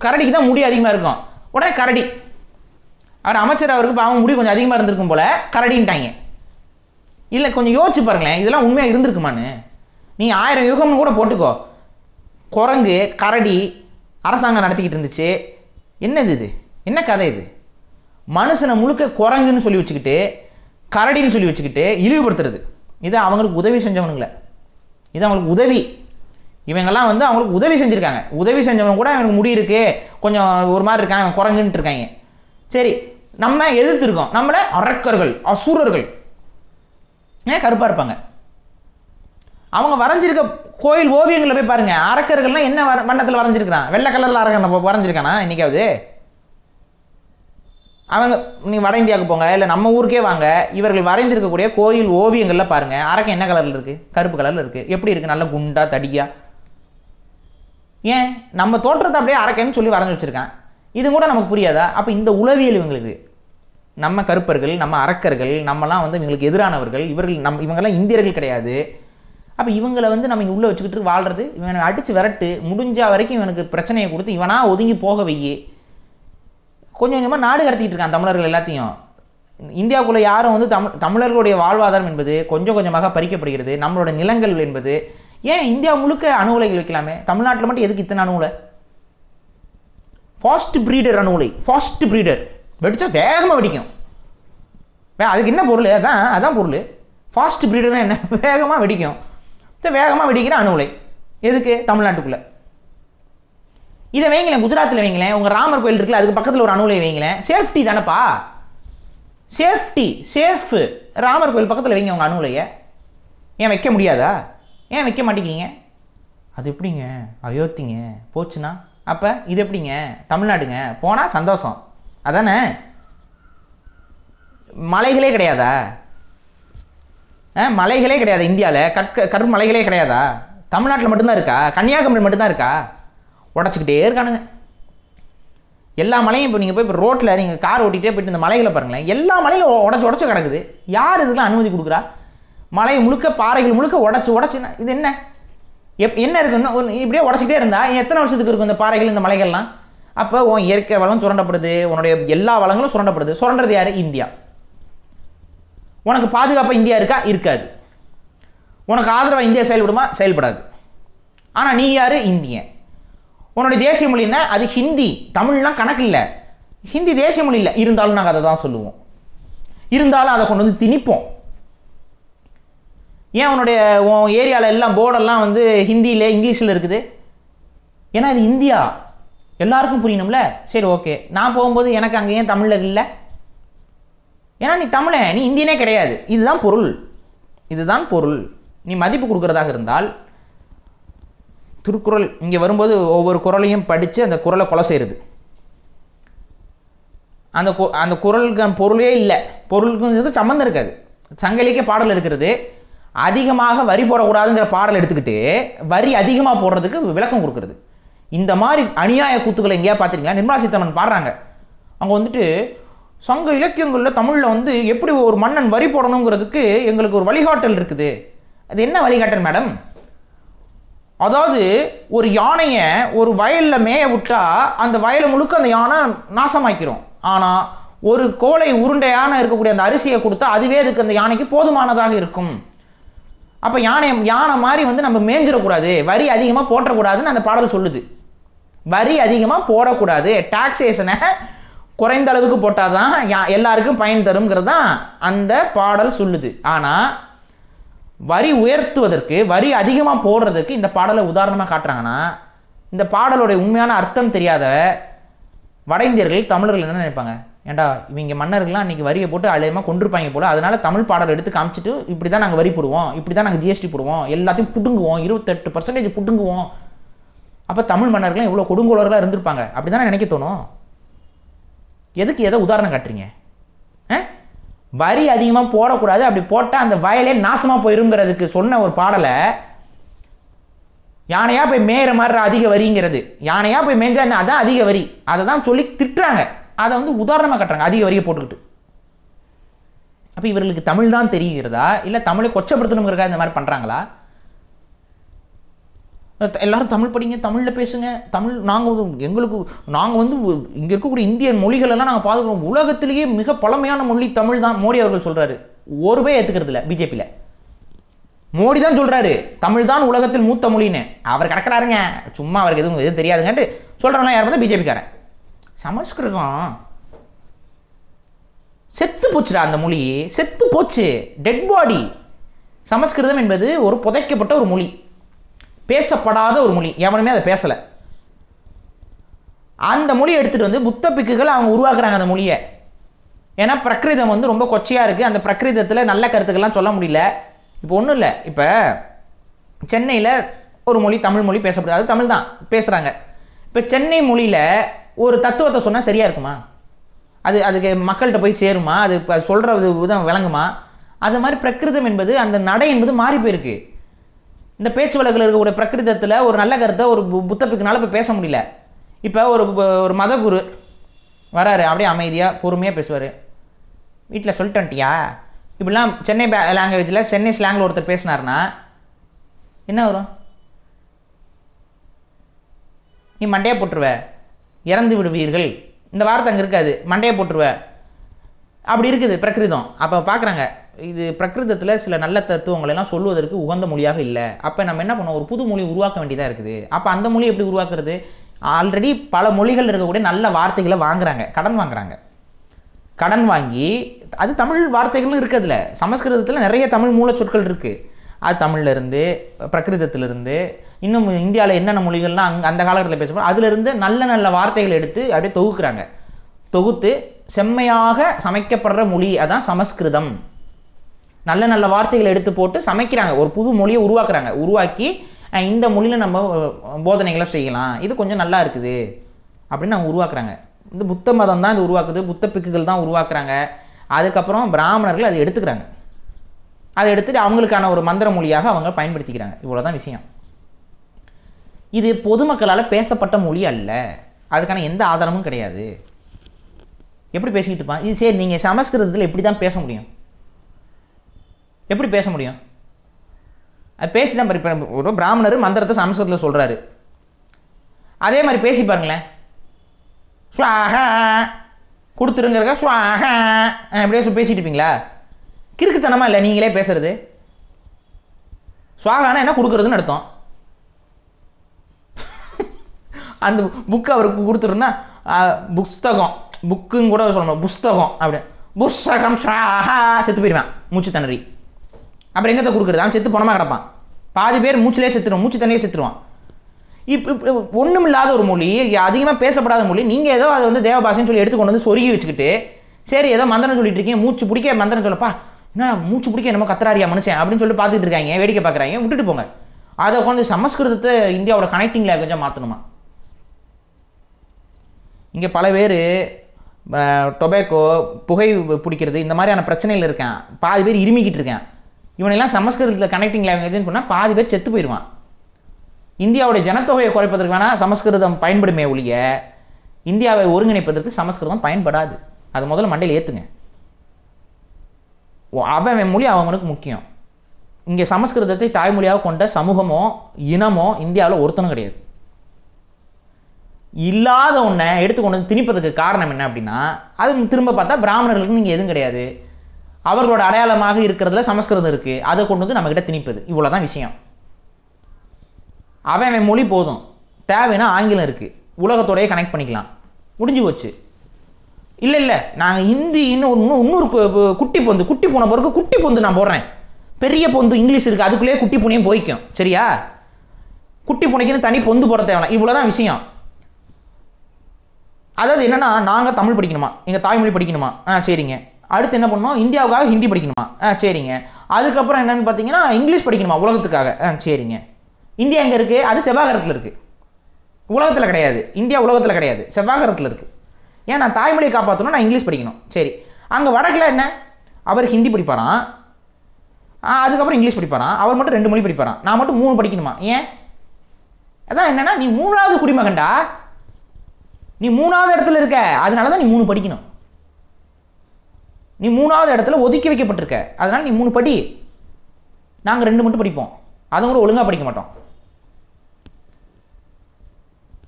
கரடிக்கு தான் முடி அதிகமாக இருக்கும். உடனே கரடி அவர் அமைச்சர் அவருக்கு பாவம் முடி கொஞ்சம் அதிகமாக இருந்திருக்கும் போல் கரடின்ட்டாங்க. இல்லை கொஞ்சம் யோசிச்சு பாருங்களேன், இதெல்லாம் உண்மையாக இருந்திருக்குமான்னு. நீங்கள் 1000 யுகம்னு கூட போட்டுக்கோ. குரங்கு கரடி அரசாங்கம் நடத்திக்கிட்டு இருந்துச்சு. என்னது இது? என்ன கதை இது? மனுஷனை முழுக்க குரங்குன்னு சொல்லி வச்சுக்கிட்டு கரடின்னு சொல்லி வச்சுக்கிட்டு இழிவுபடுத்துறது. இது அவங்களுக்கு உதவி செஞ்சவனுங்களே, இது அவங்களுக்கு உதவி. இவங்கெல்லாம் வந்து அவங்களுக்கு உதவி செஞ்சுருக்காங்க. உதவி செஞ்சவங்க கூட அவனுக்கு முடி இருக்கு, கொஞ்சம் ஒரு மாதிரி இருக்காங்க, குரங்குன்ட்டு இருக்காங்க. சரி, நம்ம எதிர்த்துருக்கோம். நம்மளை அரக்கர்கள், அசுரர்கள், ஏன் கருப்பாக இருப்பாங்க. அவங்க வரைஞ்சிருக்க கோயில் ஓவியங்களில் போய் பாருங்க, அரக்கர்கள்லாம் என்ன வண்ணத்தில் வரைஞ்சிருக்கிறான்? வெள்ளை கலரில் அரக்கன் வரைஞ்சிருக்கானா இன்னைக்காவது? அவங்க நீங்கள் வட இந்தியாவுக்கு போங்க, இல்லை நம்ம ஊருக்கே வாங்க, இவர்கள் வரைந்திருக்கக்கூடிய கோயில் ஓவியங்களில் பாருங்கள், அரக்கன் என்ன கலரில் இருக்குது? கருப்பு கலரில் இருக்குது. எப்படி இருக்குது? நல்ல குண்டா தடியா. ஏன் நம்ம தோற்றத்தை அப்படியே அரக்கன்னு சொல்லி வரைஞ்சி வச்சுருக்கான். இது கூட நமக்கு புரியாதா? அப்போ இந்த உளவியல் இவங்களுக்கு, நம்ம கருப்பர்கள், நம்ம அரக்கர்கள், நம்மலாம் வந்து இவங்களுக்கு எதிரானவர்கள், இவங்கெல்லாம் இந்தியர்கள் கிடையாது. அப்போ இவங்களை வந்து நம்ம இங்கே உள்ளே வச்சுக்கிட்டு வாழ்கிறது, இவனை அடித்து விரட்டு, முடிஞ்ச வரைக்கும் இவனுக்கு பிரச்சனையை கொடுத்து இவனாக ஒதுங்கி போக வையே. கொஞ்சம் கொஞ்சமாக நாடு கடத்திக்கிட்டு இருக்கான் தமிழர்கள் எல்லாத்தையும். இந்தியாவுக்குள்ளே யாரும் வந்து தமிழர்களுடைய வாழ்வாதாரம் என்பது கொஞ்சம் கொஞ்சமாக பறிக்கப்படுகிறது. நம்மளோட நிலங்கள் என்பது, ஏன் இந்தியா முழுக்க அணு உலைகள் வைக்கலாமே, தமிழ்நாட்டில் மட்டும் எதுக்கு இத்தனை அணு உலை? ஃபாஸ்ட் ப்ரீடர் அணு உலை, ஃபாஸ்ட் ப்ரீடர் வெடிச்சா வேகமாக வெடிக்கும். அதுக்கு என்ன பொருள்? அதான் பொருள். ஃபாஸ்ட் ப்ரீடர்னா என்ன? வேகமாக வெடிக்கும். வேகமாக வெடிக்கிற அணு உலை எதுக்கு? தமிழ்நாட்டுக்குள்ளே. இதை வைங்களேன், குஜராத்தில் வைங்களேன், உங்கள் ராமர் கோயில் இருக்குல்ல, அதுக்கு பக்கத்தில் ஒரு அணு உலை வைங்களேன். சேஃப்டி தானப்பா, சேஃப்டி, சேஃபு. ராமர் கோயில் பக்கத்தில் வைங்க உங்கள் அணு உலையை. ஏன் வைக்க முடியாதா? ஏன் வைக்க மாட்டேங்கிறீங்க? அது எப்படிங்க? அயோத்திங்க போச்சுன்னா அப்போ இது எப்படிங்க? தமிழ்நாடுங்க போனால் சந்தோஷம் அதானே? மலைகளே கிடையாதா? மலைகளே கிடையாது இந்தியாவில், கருமலைகளே கிடையாதா? தமிழ்நாட்டில் மட்டும்தான் இருக்கா? கன்னியாகுமரி மட்டும்தான் இருக்கா? உடச்சிக்கிட்டே இருக்கானுங்க எல்லா மலையும். இப்போ நீங்கள் போய் இப்போ ரோட்டில் நீங்கள் கார் ஓட்டிகிட்டே போயிட்டு இந்த மலைகளை பாருங்களேன், எல்லா மலையிலும் உடச்சி கிடக்குது. யார் இதுக்கெல்லாம் அனுமதி கொடுக்குறா? மலை முழுக்க, பாறைகள் முழுக்க உடச்சுன்னா இது என்ன? என்ன இருக்குன்னு இப்படியே உடச்சிக்கிட்டே இருந்தால் எத்தனை வருஷத்துக்கு இருக்கும் இந்த பாறைகள், இந்த மலைகள்லாம்? அப்போ உன் இயற்கை வளம் சுரண்டப்படுது, உன்னுடைய எல்லா வளங்களும் சுரண்டப்படுது. சுரண்டது யார்? இந்தியா. உனக்கு பாதுகாப்பாக இந்தியா இருக்கா? இருக்காது. உனக்கு ஆதரவாக இந்தியா செயல்படுமா? செயல்படாது. ஆனால் நீ யார்? இந்தியன். உன்னுடைய தேசிய மொழின்னா அது ஹிந்தி. தமிழ்லாம் கணக்கு இல்லை. ஹிந்தி தேசிய மொழி இல்லை, இருந்தாலும் நாங்கள் அதை தான் சொல்லுவோம். இருந்தாலும் அதை கொண்டு வந்து திணிப்போம். ஏன் உன் ஏரியாவில் எல்லாம் போர்டெல்லாம் வந்து ஹிந்தியில், இங்கிலீஷில் இருக்குது? ஏன்னா இது இந்தியா, எல்லாருக்கும் புரியணும்ல. சரி, ஓகே, நான் போகும்போது எனக்கு அங்கே ஏன் தமிழில் இல்லை? ஏன்னா நீ தமிழன், நீ இந்தியனே கிடையாது. இதுதான் பொருள், இதுதான் பொருள். நீ மதிப்பு கொடுக்குறதாக இருந்தால் திருக்குறள் இங்கே வரும்போது ஒவ்வொரு குறளையும் படித்து அந்த குறளை கொலை செய்கிறது. அந்த குறளுக்கு பொருளே இல்லை, பொருளுக்கு சம்மந்தம் இருக்காது. சங்கலிக்க பாடல் இருக்கிறது, அதிகமாக வரி போடக்கூடாதுங்கிற பாடல் எடுத்துக்கிட்டு வரி அதிகமாக போடுறதுக்கு விளக்கம் கொடுக்குறது. இந்த மாதிரி அநியாய கூத்துக்களை எங்கேயா பார்த்துருக்கீங்களா? நிர்மலா சீதாராமன் பாடுறாங்க, அவங்க வந்துட்டு சங்க இலக்கியங்களில் தமிழில் வந்து எப்படி ஒரு மன்னன் வரி போடணுங்கிறதுக்கு எங்களுக்கு ஒரு வழிகாட்டல் இருக்குது. அது என்ன வழிகாட்டல் மேடம்? அதாவது ஒரு யானையை ஒரு வயலில் மேய விட்டால் அந்த வயலை முழுக்க அந்த யானை நாசமாக்கிறோம். ஆனால் ஒரு கோலை உருண்டையான இருக்கக்கூடிய அந்த அரிசியை கொடுத்தா அதுவே அதுக்கு அந்த யானைக்கு போதுமானதாக இருக்கும். அப்போ யானை மாதிரி வந்து நம்ம மேஞ்சிடக்கூடாது, வரி அதிகமாக போட்டக்கூடாதுன்னு அந்த பாடல் சொல்லுது. வரி அதிகமாக போடக்கூடாது, டாக்ஸேஷனை குறைந்த அளவுக்கு போட்டால் தான் எல்லாருக்கும் பயன் தருங்கிறது தான் அந்த பாடல் சொல்லுது. ஆனால் வரி உயர்த்துவதற்கு, வரி அதிகமாக போடுறதுக்கு இந்த பாடலை உதாரணமாக காட்டுறாங்கன்னா, இந்த பாடலுடைய உண்மையான அர்த்தம் தெரியாத வட இந்தியர்கள், தமிழர்கள் என்ன நினைப்பாங்க? ஏண்டா இவங்க மன்னர்கள்லாம் அன்றைக்கி வரியை போட்டு அழியமாக கொண்டிருப்பாங்க போல், அதனால தமிழ் பாடல் எடுத்து காமிச்சிட்டு இப்படி தான் நாங்கள் வரி போடுவோம், இப்படி தான் நாங்கள் ஜிஎஸ்டி போடுவோம், எல்லாத்தையும் புட்டுங்குவோம், 28% புட்டுங்குவோம். அப்போ தமிழ் மன்னர்கள்லாம் இவ்வளோ கொடுங்கோலர்களாக இருந்திருப்பாங்க அப்படி தானே நினைக்க தோணும். எதுக்கு எதை உதாரணம் காட்டுறீங்க? வரி அதிகமாக போடக்கூடாது, அப்படி போட்டால் அந்த வயலே நாசமாக போயிருங்கிறதுக்கு சொன்ன ஒரு பாடலை யானையாக போய் மேயிற மாதிரி அதிக வரிங்கிறது, யானையாக போய் மேய்ஞ்சா அதான் அதிக வரி, அதை தான் சொல்லி திட்டுறாங்க. அதை வந்து உதாரணமாக காட்டுறாங்க அதிக வரியை போட்டுக்கிட்டு. அப்போ இவர்களுக்கு தமிழ் தான் தெரிகிறதா, இல்லை தமிழை கொச்சப்படுத்தணுங்கிறதா இந்த மாதிரி பண்ணுறாங்களா? எல்லாரும் தமிழ் படிங்க, தமிழில் பேசுங்க, தமிழ் நாங்கள் வந்து இங்கே இருக்கக்கூடிய இந்திய மொழிகளெல்லாம் நாங்கள் பார்த்துக்கிறோம், உலகத்திலேயே மிக பழமையான மொழி தமிழ் தான் மோடி அவர்கள் சொல்கிறாரு. ஒரு பேர் ஏற்றுக்கிறது இல்லை பிஜேபியில். மோடி தான் சொல்கிறாரு தமிழ் தான் உலகத்தில் மூத்த மொழின்னு. அவர் கிடக்கிறாருங்க, சும்மா அவருக்கு எதுவும் தெரியாதுங்கன்ட்டு சொல்கிறவங்க யார் பார்த்தா பிஜேபிக்காரன். சமஸ்கிருதம் செத்து போச்சுடா, அந்த மொழி செத்து போச்சு, டெட் பாடி. சமஸ்கிருதம் என்பது ஒரு புதைக்கப்பட்ட ஒரு மொழி, பேசப்படாத ஒரு மொழி, எவனுமே அதை பேசலை. அந்த மொழியை எடுத்துகிட்டு வந்து புத்த பிக்குகள் அவங்க உருவாக்குறாங்க அந்த மொழியை. ஏன்னா பிரகிருதம் வந்து ரொம்ப கொச்சையாக இருக்குது, அந்த பிரகிருதத்தில் நல்ல கருத்துக்கள்லாம் சொல்ல முடியல. இப்போ ஒன்றும் இல்லை, இப்போ சென்னையில் ஒரு மொழி தமிழ் மொழி பேசப்படுது, அது தமிழ் தான் பேசுகிறாங்க. இப்போ சென்னை மொழியில் ஒரு தத்துவத்தை சொன்னால் சரியாக இருக்குமா? அதுக்கு மக்கள்கிட்ட போய் சேருமா? அது இப்போ சொல்கிற விதம் விளங்குமா? அது மாதிரி பிரகிருதம் என்பது, அந்த நடை என்பது மாறி போயிருக்கு. இந்த பேச்சு வழக்கில் இருக்கக்கூடிய பிரகிருதத்தில் ஒரு நல்ல கருத்தை ஒரு புத்தப்பிக்குனால இப்போ பேச முடியல. இப்போ ஒரு மதகுரு வராரு, அப்படியே அமைதியாக பொறுமையாக பேசுவார். வீட்டில் சொல்லிட்டேன்ட்டியா இப்படிலாம் சென்னை லாங்குவேஜில் சென்னை ஸ்லாங்கில் ஒருத்தர் பேசினார்னா என்ன வரும்? நீ மண்டையை போட்டுருவ, இறந்து விடுவீர்கள், இந்த வார்த்தை அங்கே இருக்காது, மண்டையை போட்டுருவ, அப்படி இருக்குது பிரகிருதம். அப்போ பார்க்குறாங்க, இது பிரகிருதத்தில் சில நல்ல தத்துவங்களெல்லாம் சொல்வதற்கு உகந்த மொழியாக இல்லை. அப்போ நம்ம என்ன பண்ணோம், ஒரு புது மொழி உருவாக்க வேண்டியதாக இருக்குது. அப்போ அந்த மொழி எப்படி உருவாக்குறது? ஆல்ரெடி பல மொழிகள் இருக்கக்கூடிய நல்ல வார்த்தைகளை வாங்குறாங்க, கடன் வாங்கி, அது தமிழ் வார்த்தைகளும் இருக்கிறதுல. சமஸ்கிருதத்தில் நிறைய தமிழ் மூலச்சொற்கள் இருக்குது. அது தமிழ்லேருந்து பிரகிருதத்திலிருந்து இன்னும் இந்தியாவில் என்னென்ன மொழிகள்லாம் அந்த காலகட்டத்தில் பேசப்படும், அதிலிருந்து நல்ல நல்ல வார்த்தைகள் எடுத்து அப்படியே தொகுக்கிறாங்க. தொகுத்து செம்மையாக சமைக்கப்படுற மொழி அதான் சமஸ்கிருதம். நல்ல நல்ல வார்த்தைகளை எடுத்து போட்டு சமைக்கிறாங்க, ஒரு புது மொழியை உருவாக்குறாங்க. உருவாக்கி இந்த மொழியில் நம்ம போதனைகளை செய்யலாம், இது கொஞ்சம் நல்லா இருக்குது அப்படின்னு அவங்க உருவாக்குறாங்க. இந்த புத்த மதம் தான் இது உருவாக்குது, புத்த பிக்குகள் தான் உருவாக்குறாங்க. அதுக்கப்புறம் பிராமணர்கள் அதை எடுத்துக்கிறாங்க, அதை எடுத்துகிட்டு அவங்களுக்கான ஒரு மந்திர மொழியாக அவங்க பயன்படுத்திக்கிறாங்க. இவ்வளோதான் விஷயம். இது பொதுமக்களால் பேசப்பட்ட மொழி அல்ல, அதுக்கான எந்த ஆதாரமும் கிடையாது. எப்படி பேசிக்கிட்டு இருப்பான் இது? சரி, நீங்கள் சமஸ்கிருதத்தில் எப்படி தான் பேச முடியும்? எப்படி பேச முடியும்? அது பேசி தான் இப்போ ஒரு பிராமணர் மந்திரத்தை சமஸ்கிருதத்தில் சொல்கிறாரு, அதே மாதிரி பேசி பாருங்களேன். ஸ்வாஹா கொடுத்துருங்கிறக்க ஸ்வாஹா எப்படியே பேசிட்டு இருப்பீங்களா? கிறுக்குத்தனமா இல்லை நீங்களே பேசுறது? ஸ்வாகானா என்ன கொடுக்குறதுன்னு அர்த்தம். அந்த புக்கு அவருக்கு கொடுத்துருன்னா புஸ்தகம், புக்குன்னு கூட சொல்லணும், புஸ்தகம் அப்படி புஸ்தகம் ஸ்வாஹா செத்து போயிடுவேன் மூச்சு திணறி. அப்புறம் எங்கத்தை கொடுக்குறது? அவன் செத்து போனமாக கிடப்பான். பாதி பேர் மூச்சிலே செத்துருவான், மூச்சு தண்ணியே செத்துருவான். இப்போ ஒன்றும் இல்லாத ஒரு மொழி, அதிகமாக பேசப்படாத மொழி, நீங்கள் ஏதோ அதை வந்து தேவபாஷைன்னு சொல்லி எடுத்து கொண்டு வந்து சொருகி வச்சுக்கிட்டு, சரி ஏதோ மந்திரம் சொல்லிட்டு இருக்கீங்க, மூச்சு பிடிக்க மந்திரம் சொல்லப்பா, என்ன மூச்சு பிடிக்க என்னமோ கத்துறாரியா மனுஷன் அப்படின்னு சொல்லி பார்த்துட்டு இருக்காங்க, வேடிக்கை பார்க்குறாங்க, விட்டுட்டு போங்க. அதை உட்காந்து சமஸ்கிருதத்தை இந்தியாவோட கனெக்டிங் லாங்குவேஜாக மாற்றணுமா? இங்கே பல பேர் டொபேக்கோ புகை பிடிக்கிறது இந்த மாதிரியான பிரச்சனையில் இருக்கேன், பாதி பேர் இருமிக்கிட்டு இருக்கேன். இவனெல்லாம் சமஸ்கிருதத்தில் கனெக்டிங் லாங்குவேஜ்னு சொன்னால் பாதி பேர் செத்து போயிடுவான். இந்தியாவுடைய ஜனத்தொகையை குறைப்பதற்கு வேணால் சமஸ்கிருதம் பயன்படுமே ஒழிய இந்தியாவை ஒருங்கிணைப்பதற்கு சமஸ்கிருதம் பயன்படாது. அது முதல்ல மண்டையில் ஏற்றுங்க. அவன் மொழி அவங்களுக்கு முக்கியம். இங்கே சமஸ்கிருதத்தை தாய்மொழியாக கொண்ட சமூகமோ இனமோ இந்தியாவில் ஒருத்தனும் கிடையாது. இல்லாத ஒன்றை எடுத்துக்கொண்டு வந்து திணிப்பதற்கு காரணம் என்ன அப்படின்னா, அது திரும்ப பார்த்தா பிராமணர்களுக்கு நீங்கள் எதுவும் கிடையாது, அவர்களோட அடையாளமாக இருக்கிறதுல சமஸ்கிருதம் இருக்குது, அதை கொண்டு வந்து நம்மக்கிட்ட திணிப்பது. இவ்வளோதான் விஷயம். அவன் மொழி போதும், தேவைன்னா ஆங்கிலம் இருக்குது, உலகத்தோடையே கனெக்ட் பண்ணிக்கலாம், முடிஞ்சு போச்சு. இல்லை நாங்கள் ஹிந்தி இன்னொரு குட்டி போன பிறகு குட்டி பொந்து நான் போடுறேன், பெரிய பொந்து இங்கிலீஷ் இருக்குது, அதுக்குள்ளேயே குட்டி பூனையும் போய்க்கும், சரியா? குட்டி பூனைக்குன்னு தனி பொந்து போட தேவையில்ல. இவ்வளோதான் விஷயம். அதாவது என்னென்னா, நாங்கள் தமிழ் படிக்கணுமா, எங்கள் தாய்மொழி படிக்கணுமா, சரிங்க. அடுத்து என்ன பண்ணணும், இந்தியாவுக்காக ஹிந்தி படிக்கணுமா, சரிங்க. அதுக்கப்புறம் என்னென்னு பார்த்தீங்கன்னா இங்கிலீஷ் படிக்கணுமா உலகத்துக்காக, சரிங்க. இந்தியா எங்கே இருக்குது? அது செவ்வாகரத்தில் இருக்குது, உலகத்தில் கிடையாது. இந்தியா உலகத்தில் கிடையாது, செவ்வாகரத்தில் இருக்குது. ஏன் நான் தாய்மொழியை காப்பாற்றணும், நான் இங்கிலீஷ் படிக்கணும், சரி. அங்கே வடக்கில் என்ன, அவர் ஹிந்தி படிப்பாரான், அதுக்கப்புறம் இங்கிலீஷ் படிப்பாரான், அவர் மட்டும் 2 மொழி படிப்பாரான், நான் மட்டும் 3 படிக்கணுமா? ஏன்? அதான் என்னென்னா, நீ 3வது குடிமகன்டா, நீ 3வது இடத்துல இருக்க, அதனால தான் நீ 3 படிக்கணும். நீ 3வது இடத்துல ஒதுக்கி வைக்கப்பட்டிருக்க. அதனால் நீ 3 படி, நாங்கள் 2 மட்டும் படிப்போம். அதுவும் கூட ஒழுங்காக படிக்க மாட்டோம்.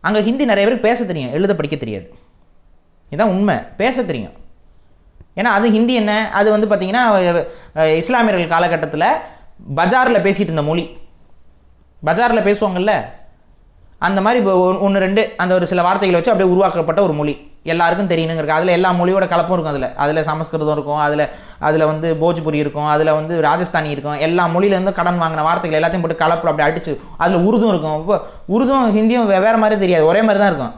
அங்கே ஹிந்தி நிறைய பேருக்கு பேச தெரியும், எழுத படிக்க தெரியாது. இதுதான் உண்மை. பேச தெரியும். ஏன்னா அது ஹிந்தி என்ன, அது வந்து பார்த்திங்கன்னா இஸ்லாமியர்கள் காலகட்டத்தில் பஜாரில் பேசிகிட்டு இருந்த மொழி. பஜாரில் பேசுவாங்கள்ல, அந்த மாதிரி 1-2 அந்த ஒரு சில வார்த்தைகளை வச்சு அப்படியே உருவாக்கப்பட்ட ஒரு மொழி. எல்லாருக்கும் தெரியணுங்கிறது. அதில் எல்லா மொழியோட கலப்பும் இருக்கும். அதில் சமஸ்கிருதம் இருக்கும், அதில் வந்து போஜ்புரி இருக்கும், அதில் வந்து ராஜஸ்தானி இருக்கும். எல்லா மொழியிலேருந்து கடன் வாங்கின வார்த்தைகள் எல்லாத்தையும் போட்டு கலப்பில் அப்படி அடிச்சு, அதில் உருதும் இருக்கும். இப்போ உருதும் ஹிந்தியும் வேறு மாதிரி தெரியாது, ஒரே மாதிரி தான் இருக்கும்.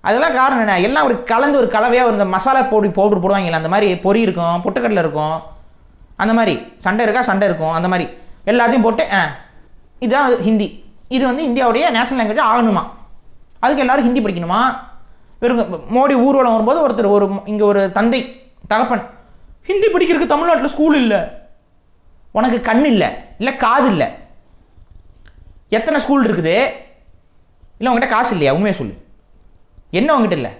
அதெல்லாம் காரணம் என்ன, எல்லாம் ஒரு கலந்து ஒரு கலவையாக இந்த மசாலா பவுடர் போடுவாங்கல்ல, அந்த மாதிரி பொரி இருக்கும், பொட்டுக்கடலை இருக்கும், அந்த மாதிரி சண்டை இருக்கா சண்டை இருக்கும், அந்த மாதிரி எல்லாத்தையும் போட்டு இதுதான் ஹிந்தி. இது வந்து இந்தியாவுடைய நேஷனல் லாங்குவேஜ் ஆகணுமா, அதுக்கு எல்லோரும் ஹிந்தி படிக்கணுமா. வெறும் மோடி ஊர்வலம் வரும்போது ஒருத்தர் இங்கே ஒரு தந்தை தகப்பன், ஹிந்தி படிக்கிறதுக்கு தமிழ்நாட்டில் ஸ்கூல் இல்லை, உனக்கு கண் இல்லை, இல்லை காது இல்லை, எத்தனை ஸ்கூல் இருக்குது, இல்லை உங்ககிட்ட காசு இல்லையா, உண்மையை சொல்லு, என்ன உங்ககிட்ட இல்லை.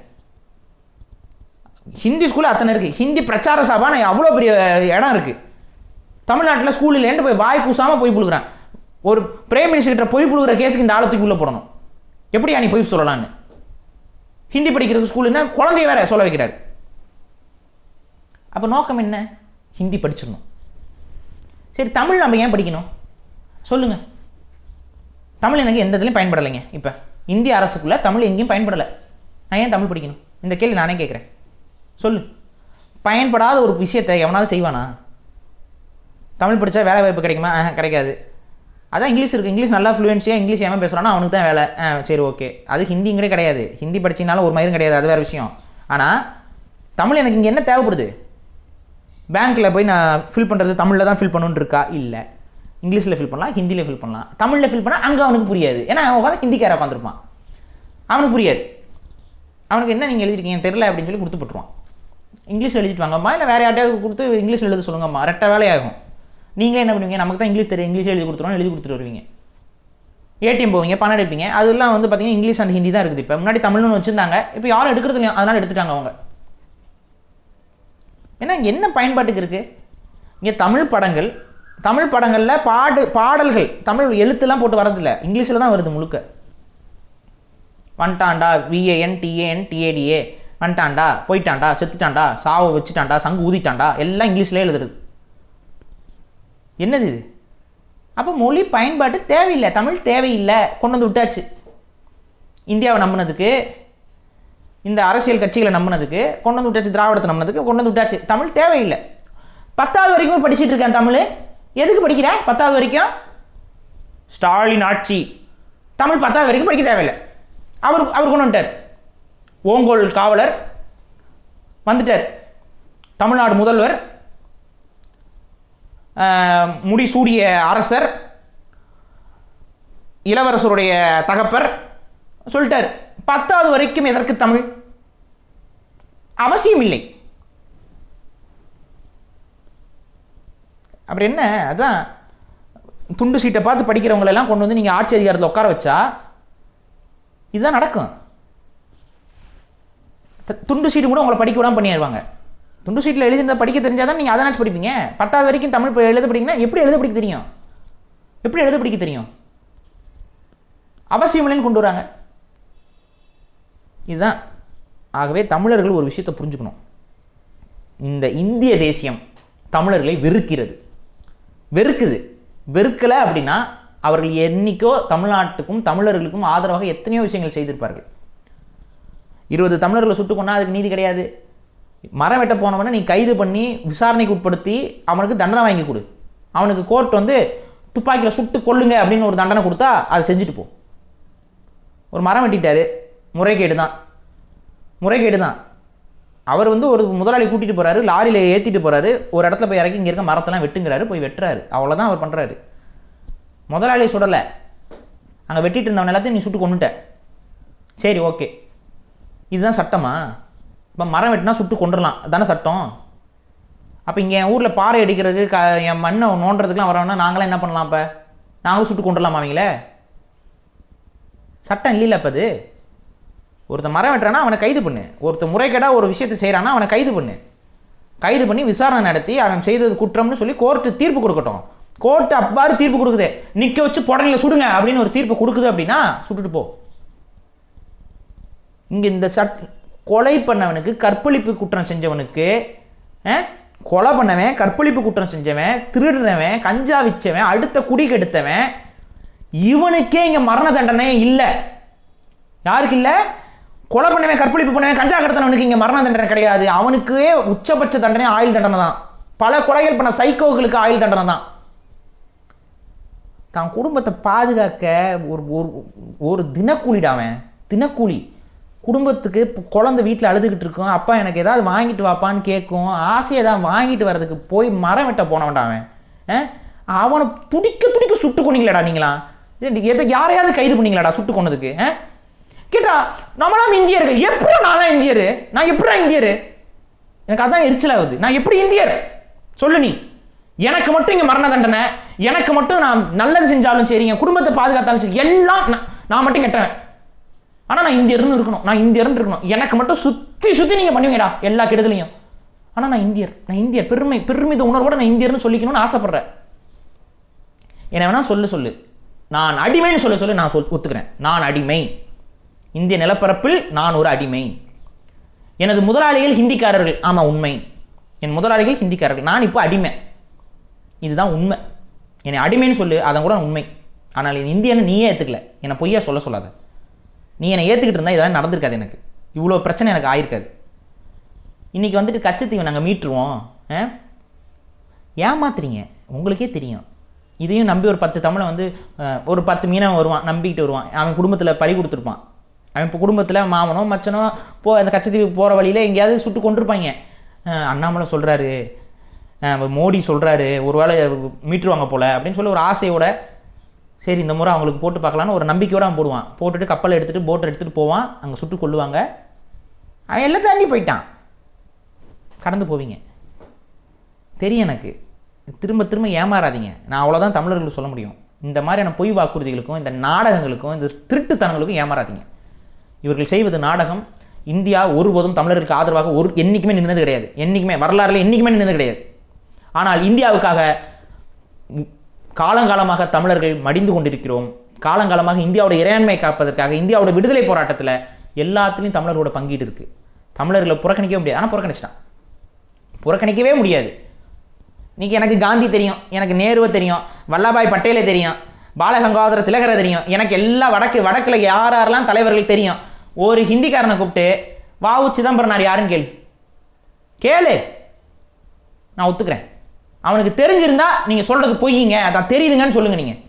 ஹிந்தி ஸ்கூலில் அத்தனை இருக்குது. ஹிந்தி பிரச்சார சபான அவ்வளோ பெரிய இடம் இருக்குது. தமிழ்நாட்டில் ஸ்கூல் இல்லைன்ட்டு போய் வாய் கூசாமல் போய் புழுகிறான். ஒரு பிரைம் மினிஸ்டர்கிட்ட போய் புழுகிற கேஸுக்கு இந்த ஆழத்துக்கு உள்ளே போடணும். எப்படியா நீ போய் சொல்லலான்னு. ஹிந்தி படிக்கிறதுக்கு ஸ்கூலுன்னா குழந்தைய வேற சொல்ல வைக்கிறார். அப்போ நோக்கம் என்ன, ஹிந்தி படிச்சிடணும். சரி, தமிழ் நம்ம ஏன் படிக்கணும் சொல்லுங்கள். தமிழ் எனக்கு எந்த இதுலையும் பயன்படலைங்க. இப்போ இந்திய அரசுக்குள்ளே தமிழ் எங்கேயும் பயன்படலை. நான் ஏன் தமிழ் படிக்கணும்? இந்த கேள்வி நானே கேட்குறேன். சொல்லு. பயன்படாத ஒரு விஷயத்தை எவனாவது செய்வானா? தமிழ் படித்தா வேலை வாய்ப்பு கிடைக்குமா? கிடைக்காது. அதான் இங்கிலீஷ் இருக்குது, இங்கிலீஷ் நல்லா ஃப்ளூயன்சியாக இங்கிலீஷ் ஏன் பேசுகிறானா அவனுக்கு தான் வேலை. சரி ஓகே, அது ஹிந்திங்களே கிடையாது. ஹிந்தி படிச்சினாலும் ஒரு மயிரும் கிடையாது, அது வேறு விஷயம். ஆனால் தமிழ் எனக்கு இங்கே என்ன தேவைப்படுது? பேங்க்கில் போய் நான் ஃபில் பண்ணுறது தமிழில் தான் ஃபில் பண்ணணுன்னு இருக்கா? இல்லை, இங்கிலீஷில் ஃபில் பண்ணலாம், ஹிந்தியில் ஃபில் பண்ணலாம். தமிழில் ஃபில் பண்ணால் அங்கே அவனுக்கு புரியாது. ஏன்னா அவன் உட்காந்து ஹிந்திக்கார உட்காந்துருப்பான், அவனுக்கு புரியாது. அவனுக்கு என்ன நீங்கள் எழுதிருக்கீங்க தெரியல அப்படின்னு சொல்லி கொடுத்து போட்டுருவான். இங்கிலீஷில் எழுதிட்டு வாங்கம்மா, இல்லை வேறு யார்ட்டையாவது கொடுத்து இங்கிலீஷில் எழுத சொல்லுங்கம்மா, ரெட்டை வேலையாகும். நீங்களே என்ன பண்ணுவீங்க, நமக்கு தான் இங்கிலீஷ் தெரியும், இங்கிலீஷ் எழுதி கொடுத்துருவோம், எழுதி கொடுத்துட்டு வருவீங்க. ஏடிஎம் போவீங்க, பணம் எடுப்பீங்க, அதெல்லாம் வந்து பார்த்தீங்கன்னா இங்கிலீஷ் அண்ட் ஹிந்தி தான் இருக்குது. இப்போ முன்னாடி தமிழ்னு வச்சுருந்தாங்க, இப்போ யாரும் எடுக்கிறது இல்லையா, அதனால் எடுத்துட்டாங்க அவங்க. ஏன்னா இங்கே என்ன பயன்பாட்டுக்கு இருக்குது? இங்கே தமிழ் படங்களில் பாடல்கள் தமிழ் எழுத்துலாம் போட்டு வரதில்லை, இங்கிலீஷில் தான் வருது முழுக்க. வந்துட்டாண்டா, VANTANTADA, வந்துட்டாண்டா, போயிட்டாண்டா, செத்துட்டாண்டா, சாவை வச்சுட்டாண்டா, சங்கு ஊதிட்டாண்டா, எல்லாம் இங்கிலீஷ்லேயே எழுதுறது. என்னது இது? அப்போ மொழி பயன்பாட்டு தேவையில்லை, தமிழ் தேவையில்லை, கொண்டு வந்து விட்டாச்சு. இந்தியாவை நம்பினதுக்கு, இந்த அரசியல் கட்சிகளை நம்பினதுக்கு கொண்டு வந்து விட்டாச்சு, திராவிடத்தை நம்பினதுக்கு கொண்டு வந்து விட்டாச்சு. தமிழ் தேவையில்லை. 10வது வரைக்கும் படிச்சுட்டு இருக்கேன் தமிழ். எதுக்கு படிக்கிறேன் 10வது வரைக்கும்? ஸ்டாலின் ஆட்சி. தமிழ் 10வது வரைக்கும் படிக்க தேவையில்லை. அவர் கொண்டு வந்துட்டார். ஓங்கோல் காவலர் வந்துட்டார், தமிழ்நாடு முதல்வர், முடிசூடிய அரசர், இளவரசருடைய தகப்பர் சொல்லிட்டார். 10வது வரைக்கும் எதற்கு தமிழ்? அவசியம் இல்லை. அப்புறம் என்ன? அதான் துண்டு சீட்டை பார்த்து படிக்கிறவங்களெல்லாம் கொண்டு வந்து நீங்கள் ஆட்சி அதிகாரத்தில் உட்கார வச்சா இதுதான் நடக்கும். துண்டு சீட்டு கூட உங்களை படிக்க விடாமல் பண்ணிடுவாங்க. துண்டு சீட்டில் எழுதியிருந்தால் படிக்க தெரிஞ்சால் தான் நீங்கள் அதனாச்சும் படிப்பீங்க. 10வது வரைக்கும் தமிழ் எழுத படிங்கன்னா எப்படி எழுத படிக்க தெரியும்? எப்படி எழுத படிக்க தெரியும்? அவசியம் இல்லைன்னு கொண்டு வராங்க. இதுதான். ஆகவே தமிழர்கள் ஒரு விஷயத்தை புரிஞ்சுக்கணும். இந்த இந்திய தேசியம் தமிழர்களை வெறுக்குது. வெறுக்கலை அப்படின்னா அவர்கள் என்னைக்கோ தமிழ்நாட்டுக்கும் தமிழர்களுக்கும் ஆதரவாக எத்தனையோ விஷயங்கள் செய்திருப்பார்கள். 20 தமிழர்களை சுட்டு கொண்டா அதுக்கு நீதி கிடையாது. மரம் வெட்ட போனவனை நீ கைது பண்ணி விசாரணைக்கு உட்படுத்தி அவனுக்கு தண்டனை வாங்கி கொடு. அவனுக்கு கோர்ட் வந்து துப்பாக்கியில் சுட்டு கொள்ளுங்க அப்படின்னு ஒரு தண்டனை கொடுத்தா அதை செஞ்சுட்டு போ. ஒரு மரம் வெட்டிட்டாரு, முறைகேடு தான். அவர் வந்து ஒரு முதலாளி கூட்டிகிட்டு போகிறாரு, லாரியில் ஏற்றிட்டு போகிறாரு, ஒரு இடத்துல போய் இறக்கி இங்கே இருக்க மரத்தெல்லாம் வெட்டுங்கிறாரு, போய் வெட்டுறாரு. அவ்வளோதான் அவர் பண்ணுறாரு. முதலாளியை சுடலை, அங்கே வெட்டிட்டு இருந்தவன் எல்லாத்தையும் நீ சுட்டு கொண்டுட்ட. சரி ஓகே, இதுதான் சட்டமா? இப்போ மரம் வெட்டினா சுட்டு கொண்டுடலாம், அதுதானே சட்டம். அப்போ இங்கே என் ஊரில் பாறை அடிக்கிறதுக்கு என் மண்ணை நோண்டுறதுக்குலாம் வரவனா நாங்களாம் என்ன பண்ணலாம்? இப்போ நாங்களும் சுட்டு கொண்டுடலாமா அவங்களே? சட்டம் இல்லைல்ல. அப்போ அது ஒருத்தர் மரம் வெட்டுறானா அவனை கைது பண்ணு, ஒருத்தர் முறைகேடாக ஒரு விஷயத்தை செய்கிறானா அவனை கைது பண்ணு. கைது பண்ணி விசாரணை நடத்தி அவன் செய்தது குற்றம்னு சொல்லி கோர்ட்டு தீர்ப்பு கொடுக்கட்டும். கோர்ட்டு அவ்வாறு தீர்ப்பு கொடுக்குது, நிற்க வச்சு புடலையில் சுடுங்க அப்படின்னு ஒரு தீர்ப்பு கொடுக்குது அப்படின்னா சுட்டுட்டு போ. இங்கே இந்த கொலை பண்ணவனுக்கு, கற்பழிப்பு குற்றம் செஞ்சவனுக்கு, கொலை பண்ணவன், கற்பழிப்பு குற்றம் செஞ்சவன், திருடுறவன், கஞ்சா விச்சவன், அடுத்த குடி கெடுத்தவன், இவனுக்கே இங்கே மரண தண்டனை இல்லை. யாருக்கு இல்லை? கொலை பண்ணவன், கற்பழிப்பு பண்ணவன், கஞ்சா கடத்தினவனுக்கு இங்கே மரண தண்டனை கிடையாது. அவனுக்கே உச்சபட்ச தண்டனை ஆயுள் தண்டனை தான். பல கொலைகள் பண்ண சைக்கோகளுக்கு ஆயுள் தண்டனை தான். தான் குடும்பத்தை பாதுகாக்க ஒரு தினக்கூலிடாவன், தினக்கூலி. குடும்பத்துக்கு குழந்தை வீட்டில் அழுதுகிட்டு இருக்கும், அப்பா எனக்கு ஏதாவது வாங்கிட்டு வாப்பான்னு கேட்கும், ஆசையை தான் வாங்கிட்டு வர்றதுக்கு போய் மரம் வெட்ட போனவன்டாவன். அவனை துடிக்க சுட்டு கொண்டீங்களாடா நீங்களா? யாரையாவது கைது பண்ணீங்களாடா சுட்டு கொண்டதுக்கு? கேட்டா நம்மளாம் இந்தியர்கள். எப்படி நான்லாம் இந்தியரு? நான் எப்படா இந்தியரு? எனக்கு அதான் எரிச்சலாகுது. நான் எப்படி இந்தியர் சொல்லு நீ? எனக்கு மட்டும் இங்கே மரண தண்டனை, எனக்கு மட்டும் நான் நல்லது செஞ்சாலும் சரி, என் குடும்பத்தை பாதுகாத்தாலும் சரி, எல்லாம் நான் மட்டும் கெட்டேன். ஆனால் நான் இந்தியர்னு இருக்கணும், நான் இந்தியர்னு இருக்கணும். எனக்கு மட்டும் சுற்றி நீங்கள் பண்ணுவீங்கடா எல்லா கெடுதலையும். ஆனால் நான் இந்தியர் பெருமித உணர்வோட நான் இந்தியர்னு சொல்லிக்கணும்னு ஆசைப்படுறேன். என்ன வேணா சொல்லு. நான் அடிமைன்னு சொல்லு, நான் ஒத்துக்கிறேன். நான் அடிமை. இந்திய நிலப்பரப்பில் நான் ஒரு அடிமை. எனது முதலாளிகள் ஹிந்திக்காரர்கள். ஆமாம், உண்மை. என் முதலாளிகள் ஹிந்திக்காரர்கள். நான் இப்போ அடிமை. இதுதான் உண்மை. என்னை அடிமைன்னு சொல்லு, அதான் கூட உண்மை. ஆனால் என் இந்தியன்னு நீயே ஏற்றுக்கல. என்னை பொய்யா சொல்லாத. நீ என்னை ஏற்றுக்கிட்டு இருந்தால் இதெல்லாம் நடந்திருக்காது. எனக்கு இவ்வளோ பிரச்சனை எனக்கு ஆயிருக்காது. இன்றைக்கி வந்துட்டு கச்சத்தீவை நாங்கள் மீட்டுருவோம். ஏமாத்துறீங்க, உங்களுக்கே தெரியும். இதையும் நம்பி ஒரு 10 தமிழை வந்து ஒரு 10 மீனவன் வருவான், நம்பிக்கிட்டு வருவான். அவன் குடும்பத்தில் பறி கொடுத்துருப்பான். அவன் இப்போ குடும்பத்தில் மாமனோ மச்சனோ அந்த கச்சத்தீவுக்கு போகிற வழியில் எங்கேயாவது சுட்டு கொண்டிருப்பாங்க. அண்ணாமலை சொல்கிறாரு, மோடி சொல்கிறாரு, ஒரு வேளை மீட்டுருவாங்க போல் அப்படின்னு சொல்லி ஒரு ஆசையோட, சரி இந்த முறை அவங்களுக்கு போட்டு பார்க்கலான்னு ஒரு நம்பிக்கையோடு அவன் போடுவான். போட்டுட்டு கப்பலை எடுத்துகிட்டு போட்டை எடுத்துகிட்டு போவான். அங்கே சுட்டு கொள்ளுவாங்க. அவன் எல்லாம் தாண்டி போயிட்டான். கடந்து போவீங்க. தெரியும் எனக்கு. திரும்ப ஏமாறாதீங்க. நான் அவ்வளோதான் தமிழர்களுக்கு சொல்ல முடியும். இந்த மாதிரியான பொய் வாக்குறுதிகளுக்கும், இந்த நாடகங்களுக்கும், இந்த திருட்டுத்தனங்களுக்கும் ஏமாறாதீங்க. இவர்கள் செய்வது நாடகம். இந்தியா ஒருபோதும் தமிழர்களுக்கு ஆதரவாக என்றைக்குமே நின்னது கிடையாது. என்றைக்குமே வரலாறுல என்றைக்குமே நின்னது கிடையாது. ஆனால் இந்தியாவுக்காக காலங்காலமாக தமிழர்கள் மடிந்து கொண்டிருக்கிறோம். காலங்காலமாக இந்தியாவோட இறையாண்மை காப்பதற்காக, இந்தியாவோட விடுதலை போராட்டத்தில் எல்லாத்துலேயும் தமிழர்களோட பங்கீடு இருக்குது. தமிழர்களை புறக்கணிக்கவே முடியாது. ஆனால் புறக்கணிக்கவே முடியாது. இன்றைக்கி எனக்கு காந்தி தெரியும், எனக்கு நேருவை தெரியும், வல்லபாய் பட்டேலை தெரியும், பாலகங்காதர திலகரை தெரியும். எனக்கு எல்லா வடக்கில் யாரெல்லாம் தலைவர்கள் தெரியும். ஒரு ஹிந்திக்காரனை கூப்பிட்டு வாவு சிதம்பரனார் யாருன்னு கேளு, நான் ஒத்துக்கிறேன். அவனுக்கு தெரிஞ்சிருந்தா நீங்கள் சொல்கிறது பொய்யுங்க, அதான் தெரியுதுங்கன்னு சொல்லுங்கள். நீங்கள்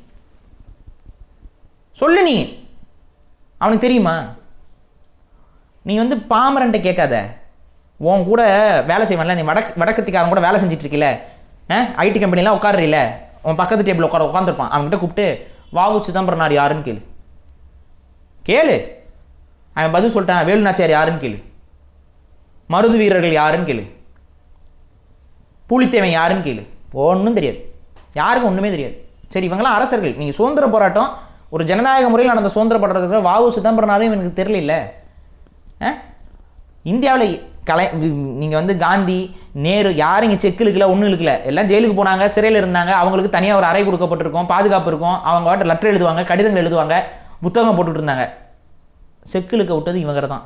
சொல்லு. நீ அவனுக்கு தெரியுமா? நீ வந்து பாமரன்ட்ட கேட்காத. உன் கூட வேலை செய்வான்ல, நீ வடக்கத்திக்காரன் கூட வேலை செஞ்சிட்ருக்கில்ல, ஐடி கம்பெனிலாம் உட்காடுறில்ல, உன் பக்கத்து டேபிள் உட்காந்துருப்பான். அவன்கிட்ட கூப்பிட்டு வாவு சிதம்பரனார் யாருன்னு கேளு. அவன் பதில் சொல்லிட்டான், வேலுநாச்சியார் யாருன்னு கேளு, மருது வீரர்கள் யாருன்னு கேளு, பூலித்தேவன் யாருன்னு கேளு. ஒன்றும் தெரியாது. யாருக்கும் ஒன்றுமே தெரியாது. சரி, இவங்கெல்லாம் அரசர்கள். நீங்கள் சுதந்திர போராட்டம், ஒரு ஜனநாயக முறையில் நடந்த சுதந்திர போராட்டத்துக்கு வாவு சிதம்பரனாரும் எனக்கு தெரியல. இந்தியாவில் நீங்கள் வந்து காந்தி, நேரு யாரும் இங்கே செக்கு இழுக்கல, ஒன்றும் இழுக்கல. எல்லாம் ஜெயிலுக்கு போனாங்க, சிறையில் இருந்தாங்க. அவங்களுக்கு தனியாக ஒரு அறை கொடுக்கப்பட்டிருக்கும், பாதுகாப்பு இருக்கும். அவங்க வாட்ட லெட்டர் எழுதுவாங்க, கடிதங்கள் எழுதுவாங்க, புத்தகம் போட்டுட்டு இருந்தாங்க. செக்கு இழுக்க விட்டது இவங்க தான்.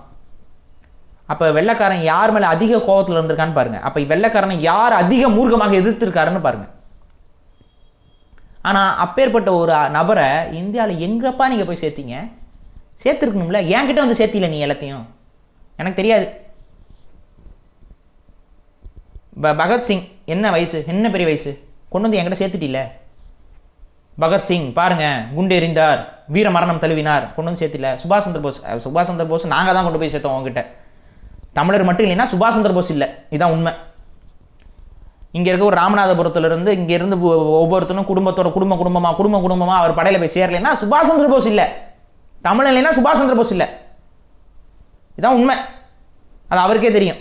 அப்போ வெள்ளைக்காரன் யார் மேலே அதிக கோபத்தில் இருந்திருக்கான்னு பாருங்கள். அப்போ வெள்ளைக்காரனை யார் அதிக மூர்க்கமாக எதிர்த்திருக்காருன்னு பாருங்கள். ஆனால் அப்பேற்பட்ட ஒரு நபரை இந்தியாவில் எங்கப்பா நீங்கள் போய் சேர்த்தீங்க? சேர்த்துருக்கணும்ல. என்கிட்ட வந்து சேர்த்தில நீ எல்லாத்தையும். எனக்கு தெரியாது. பகத்சிங் என்ன வயசு, என்ன பெரிய வயசு, கொண்டு வந்து என்கிட்ட சேர்த்துட்டில்ல. பகத்சிங் பாருங்க, குண்டு எறிந்தார், வீர மரணம் தழுவினார், கொண்டு வந்து சேர்த்தில. சுபாஷ் சந்திர போஸ் நாங்கள் தான் கொண்டு போய் சேர்த்தோம் உங்ககிட்ட. தமிழர் மட்டும் இல்லைன்னா சுபாஷ் சந்திர போஸ் இல்லை. இதுதான் உண்மை. இங்கே இருக்க ஒரு ராமநாதபுரத்துலேருந்து இங்கேருந்து ஒவ்வொருத்தரும் குடும்பமாக அவர் படையில் போய் சேரலைன்னா சுபாஷ் சந்திர போஸ் இல்லை. தமிழ் இல்லைன்னா சுபாஷ் சந்திர போஸ் இல்லை. இதுதான் உண்மை. அது அவருக்கே தெரியும்.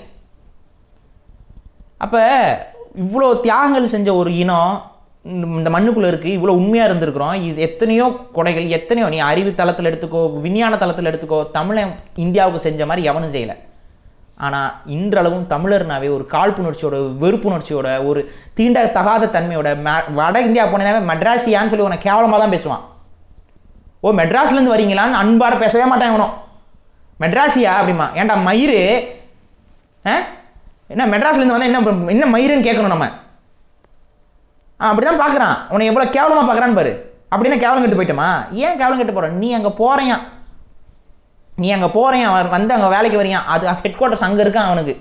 அப்போ இவ்வளோ தியாகங்கள் செஞ்ச ஒரு இனம் இந்த மண்ணுக்குள்ளே இருக்குது. இவ்வளோ உண்மையாக இருந்திருக்கிறோம். இது எத்தனையோ கொடைகள், எத்தனையோ, நீ அறிவு தளத்தில் எடுத்துக்கோ, விஞ்ஞான தளத்தில் எடுத்துக்கோ, தமிழை இந்தியாவுக்கு செஞ்ச மாதிரி எவனும் செய்யலை. ஆனால் இன்றளவும் தமிழர்னாவே ஒரு காழ்ப்புணர்ச்சியோட, வெறுப்புணர்ச்சியோட, ஒரு தீண்ட தகாத தன்மையோட வட இந்தியா போனதாவே மெட்ராசியான்னு சொல்லி உனக்கு கேவலமாக தான் பேசுவான். ஓ மெட்ராஸ்லேருந்து வரீங்களான்னு அன்பார பேசவே மாட்டான் இவனும். மெட்ராசியா அப்படிமா, ஏன்டா மயிறு, என்ன மெட்ராஸ்லேருந்து வந்தால் என்ன மயிருன்னு கேட்கணும் நம்ம. அப்படி தான் பார்க்குறான். உன்னை எவ்வளோ கேவலமாக பார்க்குறான்னு பாரு. அப்படின்னா கேவலம் கட்டு போயிட்டோமா? ஏன் கேவலம் கட்டு போகிற? நீ அங்கே போகிறையான், வந்து அங்கே வேலைக்கு வரையான். அது ஹெட் குவார்ட்டர்ஸ் அங்கே இருக்கான் அவனுக்கு.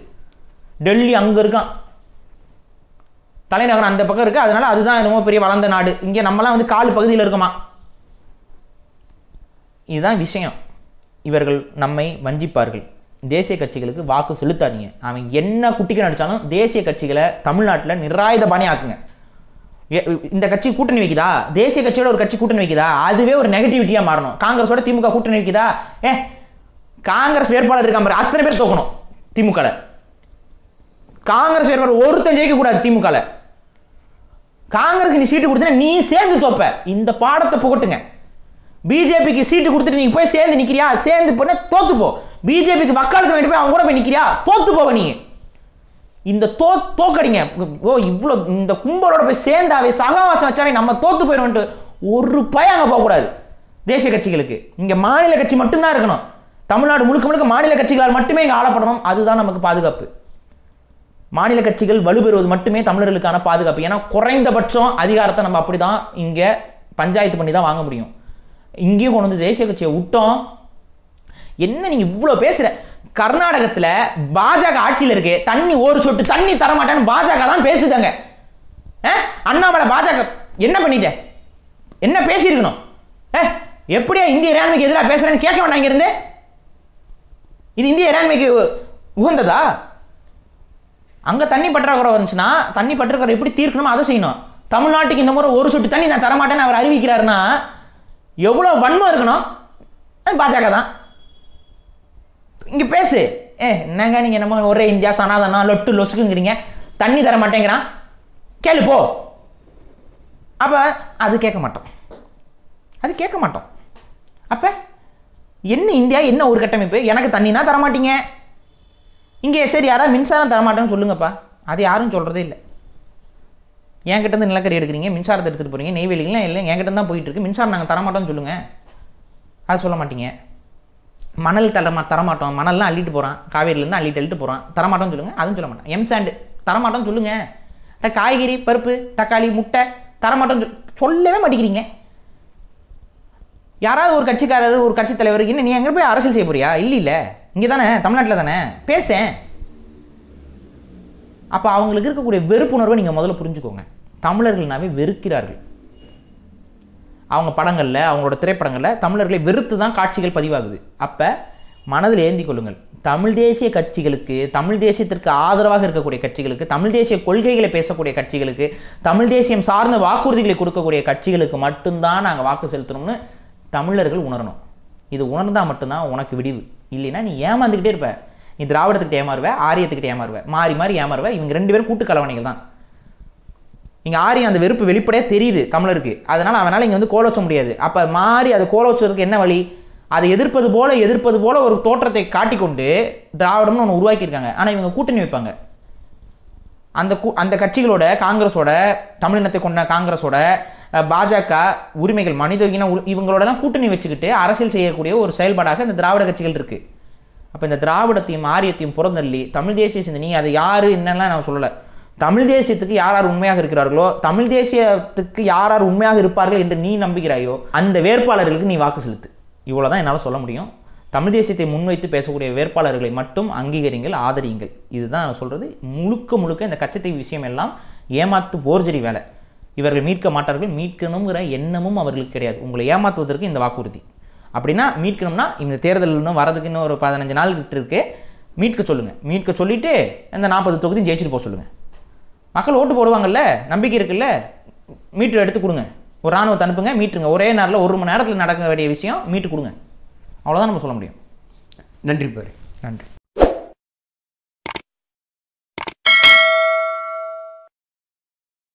டெல்லி அங்கே இருக்கான், தலைநகரம் அந்த பக்கம் இருக்குது. அதனால அதுதான் என்னமோ பெரிய வளர்ந்த நாடு. இங்கே நம்மலாம் வந்து கால் பகுதியில் இருக்கோமா. இதுதான் விஷயம். இவர்கள் நம்மை வஞ்சிப்பார்கள். தேசிய கட்சிகளுக்கு வாக்கு செலுத்தாதீங்க. அவன் என்ன குட்டிக்கு நடித்தாலும் தேசிய கட்சிகளை தமிழ்நாட்டில் நிராயுத பாணி ஆக்குங்க. இந்த கட்சி கூட்டணி வைக்குதா, தேசிய கட்சியோட ஒரு கட்சி கூட்டணி வைக்குதா, அதுவே ஒரு நெகட்டிவிட்டியாக மாறணும். காங்கிரஸோட திமுக கூட்டணி வைக்குதா, காங்கிரஸ் வேட்பாளர் இருக்காம பாரு, அத்தனை பேர் தோக்கணும் திமுக. காங்கிரஸ் வேட்பாளர் ஒருத்தன் ஜெயிக்க கூடாது திமுக. காங்கிரஸ் நீ சீட்டு கொடுத்தா நீ சேர்ந்து தோப்ப. இந்த பாடத்தை புகட்டுங்க. பிஜேபிக்கு சீட்டு கொடுத்துட்டு நீ போய் சேர்ந்து நிக்கிறியா, சேர்ந்து போன தோத்து போ. பிஜேபிக்கு வக்காலத்து வேண்டி போய் அவங்க கூட போய் நிக்கிறியா, தோத்து போவ. நீ இந்த தோக்கடிங்க. ஓ இவ்வளோ இந்த கும்பலோட போய் சேர்ந்தாவே சகவாசம் வச்சாவே நம்ம தோத்து போயிடும்ட்டு ஒரு பயம் அங்கே போகக்கூடாது தேசிய கட்சிகளுக்கு. இங்கே மாநில கட்சி மட்டும்தான் இருக்கணும். தமிழ்நாடு முழுக்க முழுக்க மாநில கட்சிகளால் மட்டுமே இங்கே ஆளப்படணும். அதுதான் நமக்கு பாதுகாப்பு. மாநில கட்சிகள் வலுப்பெறுவது மட்டுமே தமிழர்களுக்கான பாதுகாப்பு. ஏன்னா குறைந்தபட்சம் அதிகாரத்தை நம்ம அப்படி தான் இங்கே பஞ்சாயத்து பண்ணி தான் வாங்க முடியும். இங்கேயும் கொண்டு வந்து தேசிய கட்சியை விட்டோம். என்ன நீங்க இவ்வளோ பேசுற? கர்நாடகத்தில் பாஜக ஆட்சியில் இருக்கு, தண்ணி ஒரு சொட்டு தண்ணி தரமாட்டேன்னு பாஜக தான் பேசுதாங்க. அண்ணாமலை பாஜக என்ன பண்ணிட்ட, என்ன பேசியிருக்கணும்? எப்படியா இந்திய இறையாண்மைக்கு எதிராக பேசுறேன்னு கேட்க வேண்டாம். இங்க இருந்து இது இந்திய இறையாண்மைக்கு உகந்ததா? அங்க தண்ணி பற்றாக்குறை வந்துச்சுன்னா தண்ணி பற்றாக்குறை எப்படி தீர்க்கணுமோ அதை செய்யணும். தமிழ்நாட்டுக்கு இந்த முறை ஒரு சொட்டு தண்ணி நான் தரமாட்டேன்னு அவர் அறிவிக்கிறாருன்னா எவ்வளோ வன்மம் இருக்கணும்? பாஜக தான் இங்கே பேசு. என்னங்க நீங்கள் நம்ம ஒரே இந்தியா சனாதனா லொட்டு லொசுக்குங்கிறீங்க, தண்ணி தர மாட்டேங்கிறான், கேளு போ. அப்போ அது கேட்க மாட்டோம். அப்போ என்ன இந்தியா, என்ன ஒரு கட்டமைப்பு? எனக்கு தண்ணினா தரமாட்டீங்க. இங்கே சரி யாராவது மின்சாரம் தரமாட்டேன்னு சொல்லுங்கப்பா. அது யாரும் சொல்கிறதே இல்லை. என்கிட்ட இருந்து நிலக்கரி எடுக்கிறீங்க, மின்சாரத்தை எடுத்துகிட்டு போகிறீங்க, நெய்வேலிலாம் இல்லை என்கிட்ட தான் போயிட்டு இருக்கு, மின்சாரம் நாங்கள் தரமாட்டோம்னு சொல்லுங்கள். அது சொல்ல மாட்டீங்க. மணல் தரமாட்டோம், மணல்லாம் அள்ளிட்டு போகிறான், காவேரியிலேருந்து அள்ளிட்டு போகிறான், தரமாட்டோம்னு சொல்லுங்கள். அதுவும் சொல்ல மாட்டேன். எம்சாண்டு தரமாட்டோம்னு சொல்லுங்கள். காய்கறி, பருப்பு, தக்காளி, முட்டை தரமாட்டோம்னு சொல்லவே மாட்டேங்கிறீங்க. யாராவது ஒரு கட்சிக்காரர், ஒரு கட்சி தலைவர், என்ன நீ எங்கே போய் அரசியல் செய்ய போறியா? இல்லை இங்கே தானே, தமிழ்நாட்டில் தானே பேசேன். அப்போ அவங்களுக்கு இருக்கக்கூடிய வெறுப்புணர்வை நீங்கள் முதல்ல புரிஞ்சுக்கோங்க. தமிழர்கள்னாவே வெறுக்கிறார்கள். அவங்க படங்களில், அவங்களோட திரைப்படங்களில் தமிழர்களை வெறுத்து தான் காட்சிகள் பதிவாகுது. அப்போ மனதில் ஏந்தி கொள்ளுங்கள். தமிழ் தேசிய கட்சிகளுக்கு, தமிழ் தேசியத்திற்கு ஆதரவாக இருக்கக்கூடிய கட்சிகளுக்கு, தமிழ் தேசிய கொள்கைகளை பேசக்கூடிய கட்சிகளுக்கு, தமிழ் தேசியம் சார்ந்த வாக்குறுதிகளை கொடுக்கக்கூடிய கட்சிகளுக்கு மட்டும்தான் நாங்கள் வாக்கு செலுத்தணும்னு தமிழர்கள் உணரணும். இது உணர்ந்தால் மட்டும்தான் உனக்கு விடிவு. இல்லைன்னா நீ ஏமாந்துக்கிட்டே இருப்ப. நீ திராவிடத்துக்கிட்ட ஏமாறுவ, ஆரியத்துக்கிட்ட ஏமாறுவ, மாறி மாறி ஏமாறுவ. இவங்க ரெண்டு பேரும் கூட்டு கலவணிகள் தான். இங்கே ஆரிய அந்த வெறுப்பு வெளிப்படையாக தெரியுது தமிழருக்கு. அதனால் அவனால் இங்கே வந்து கோலோச்ச முடியாது. அப்போ மாறி அதை கோலோச்சதுக்கு என்ன வழி? அதை எதிர்ப்பது போல ஒரு தோற்றத்தை காட்டிக்கொண்டு திராவிடம்னு ஒன்று உருவாக்கியிருக்காங்க. ஆனால் இவங்க கூட்டணி வைப்பாங்க. அந்த கட்சிகளோட, காங்கிரஸோட, தமிழினத்தை கொண்ட காங்கிரஸோட, பாஜக, உரிமைகள், மனித இவங்களோடலாம் கூட்டணி வச்சுக்கிட்டு அரசியல் செய்யக்கூடிய ஒரு செயல்பாடாக இந்த திராவிட கட்சிகள் இருக்குது. அப்போ இந்த திராவிடத்தையும் ஆரியத்தையும் புறந்தள்ளி தமிழ் தேசிய சிந்தனை, அதை யார் என்னெல்லாம் நான் சொல்லலை. தமிழ் தேசியத்துக்கு யார் உண்மையாக இருக்கிறார்களோ, தமிழ் தேசியத்துக்கு யார் உண்மையாக இருப்பார்கள் என்று நீ நம்புகிறாயோ அந்த வேட்பாளர்களுக்கு நீ வாக்கு செலுத்து. இவ்வளோதான் என்னால் சொல்ல முடியும். தமிழ் தேசியத்தை முன்வைத்து பேசக்கூடிய வேட்பாளர்களை மட்டும் அங்கீகரிங்கள், ஆதரியுங்கள். இதுதான் நான் சொல்கிறது. முழுக்க இந்த கச்சத்தீவு விஷயம் எல்லாம் ஏமாத்து போர்ஜரி வேலை. இவர்கள் மீட்க மாட்டார்கள். மீட்கணுங்கிற எண்ணமும் அவர்களுக்கு கிடையாது. உங்களை ஏமாற்றுவதற்கு இந்த வாக்குறுதி. அப்படின்னா மீட்கணும்னா இந்த தேர்தல் இன்னும் வரதுக்கு இன்னும் ஒரு 15 நாள் கிட்ட இருக்கு. மீட்க சொல்லுங்கள். மீட்க சொல்லிவிட்டு இந்த 40 தொகுதியும் ஜெயிச்சுட்டு போக சொல்லுங்கள். மக்கள் ஓட்டு போடுவாங்கல்ல, நம்பிக்கை இருக்குல்ல, மீட்டர் எடுத்து கொடுங்க. ஒரு ராணுவத்தை அனுப்புங்க, மீட்டுருங்க. ஒரே நேரில் 1 மணி நேரத்தில் நடக்க வேண்டிய விஷயம் மீட்டு கொடுங்க. அவ்வளோதான் நம்ம சொல்ல முடியும். நன்றி பாரு. நன்றி.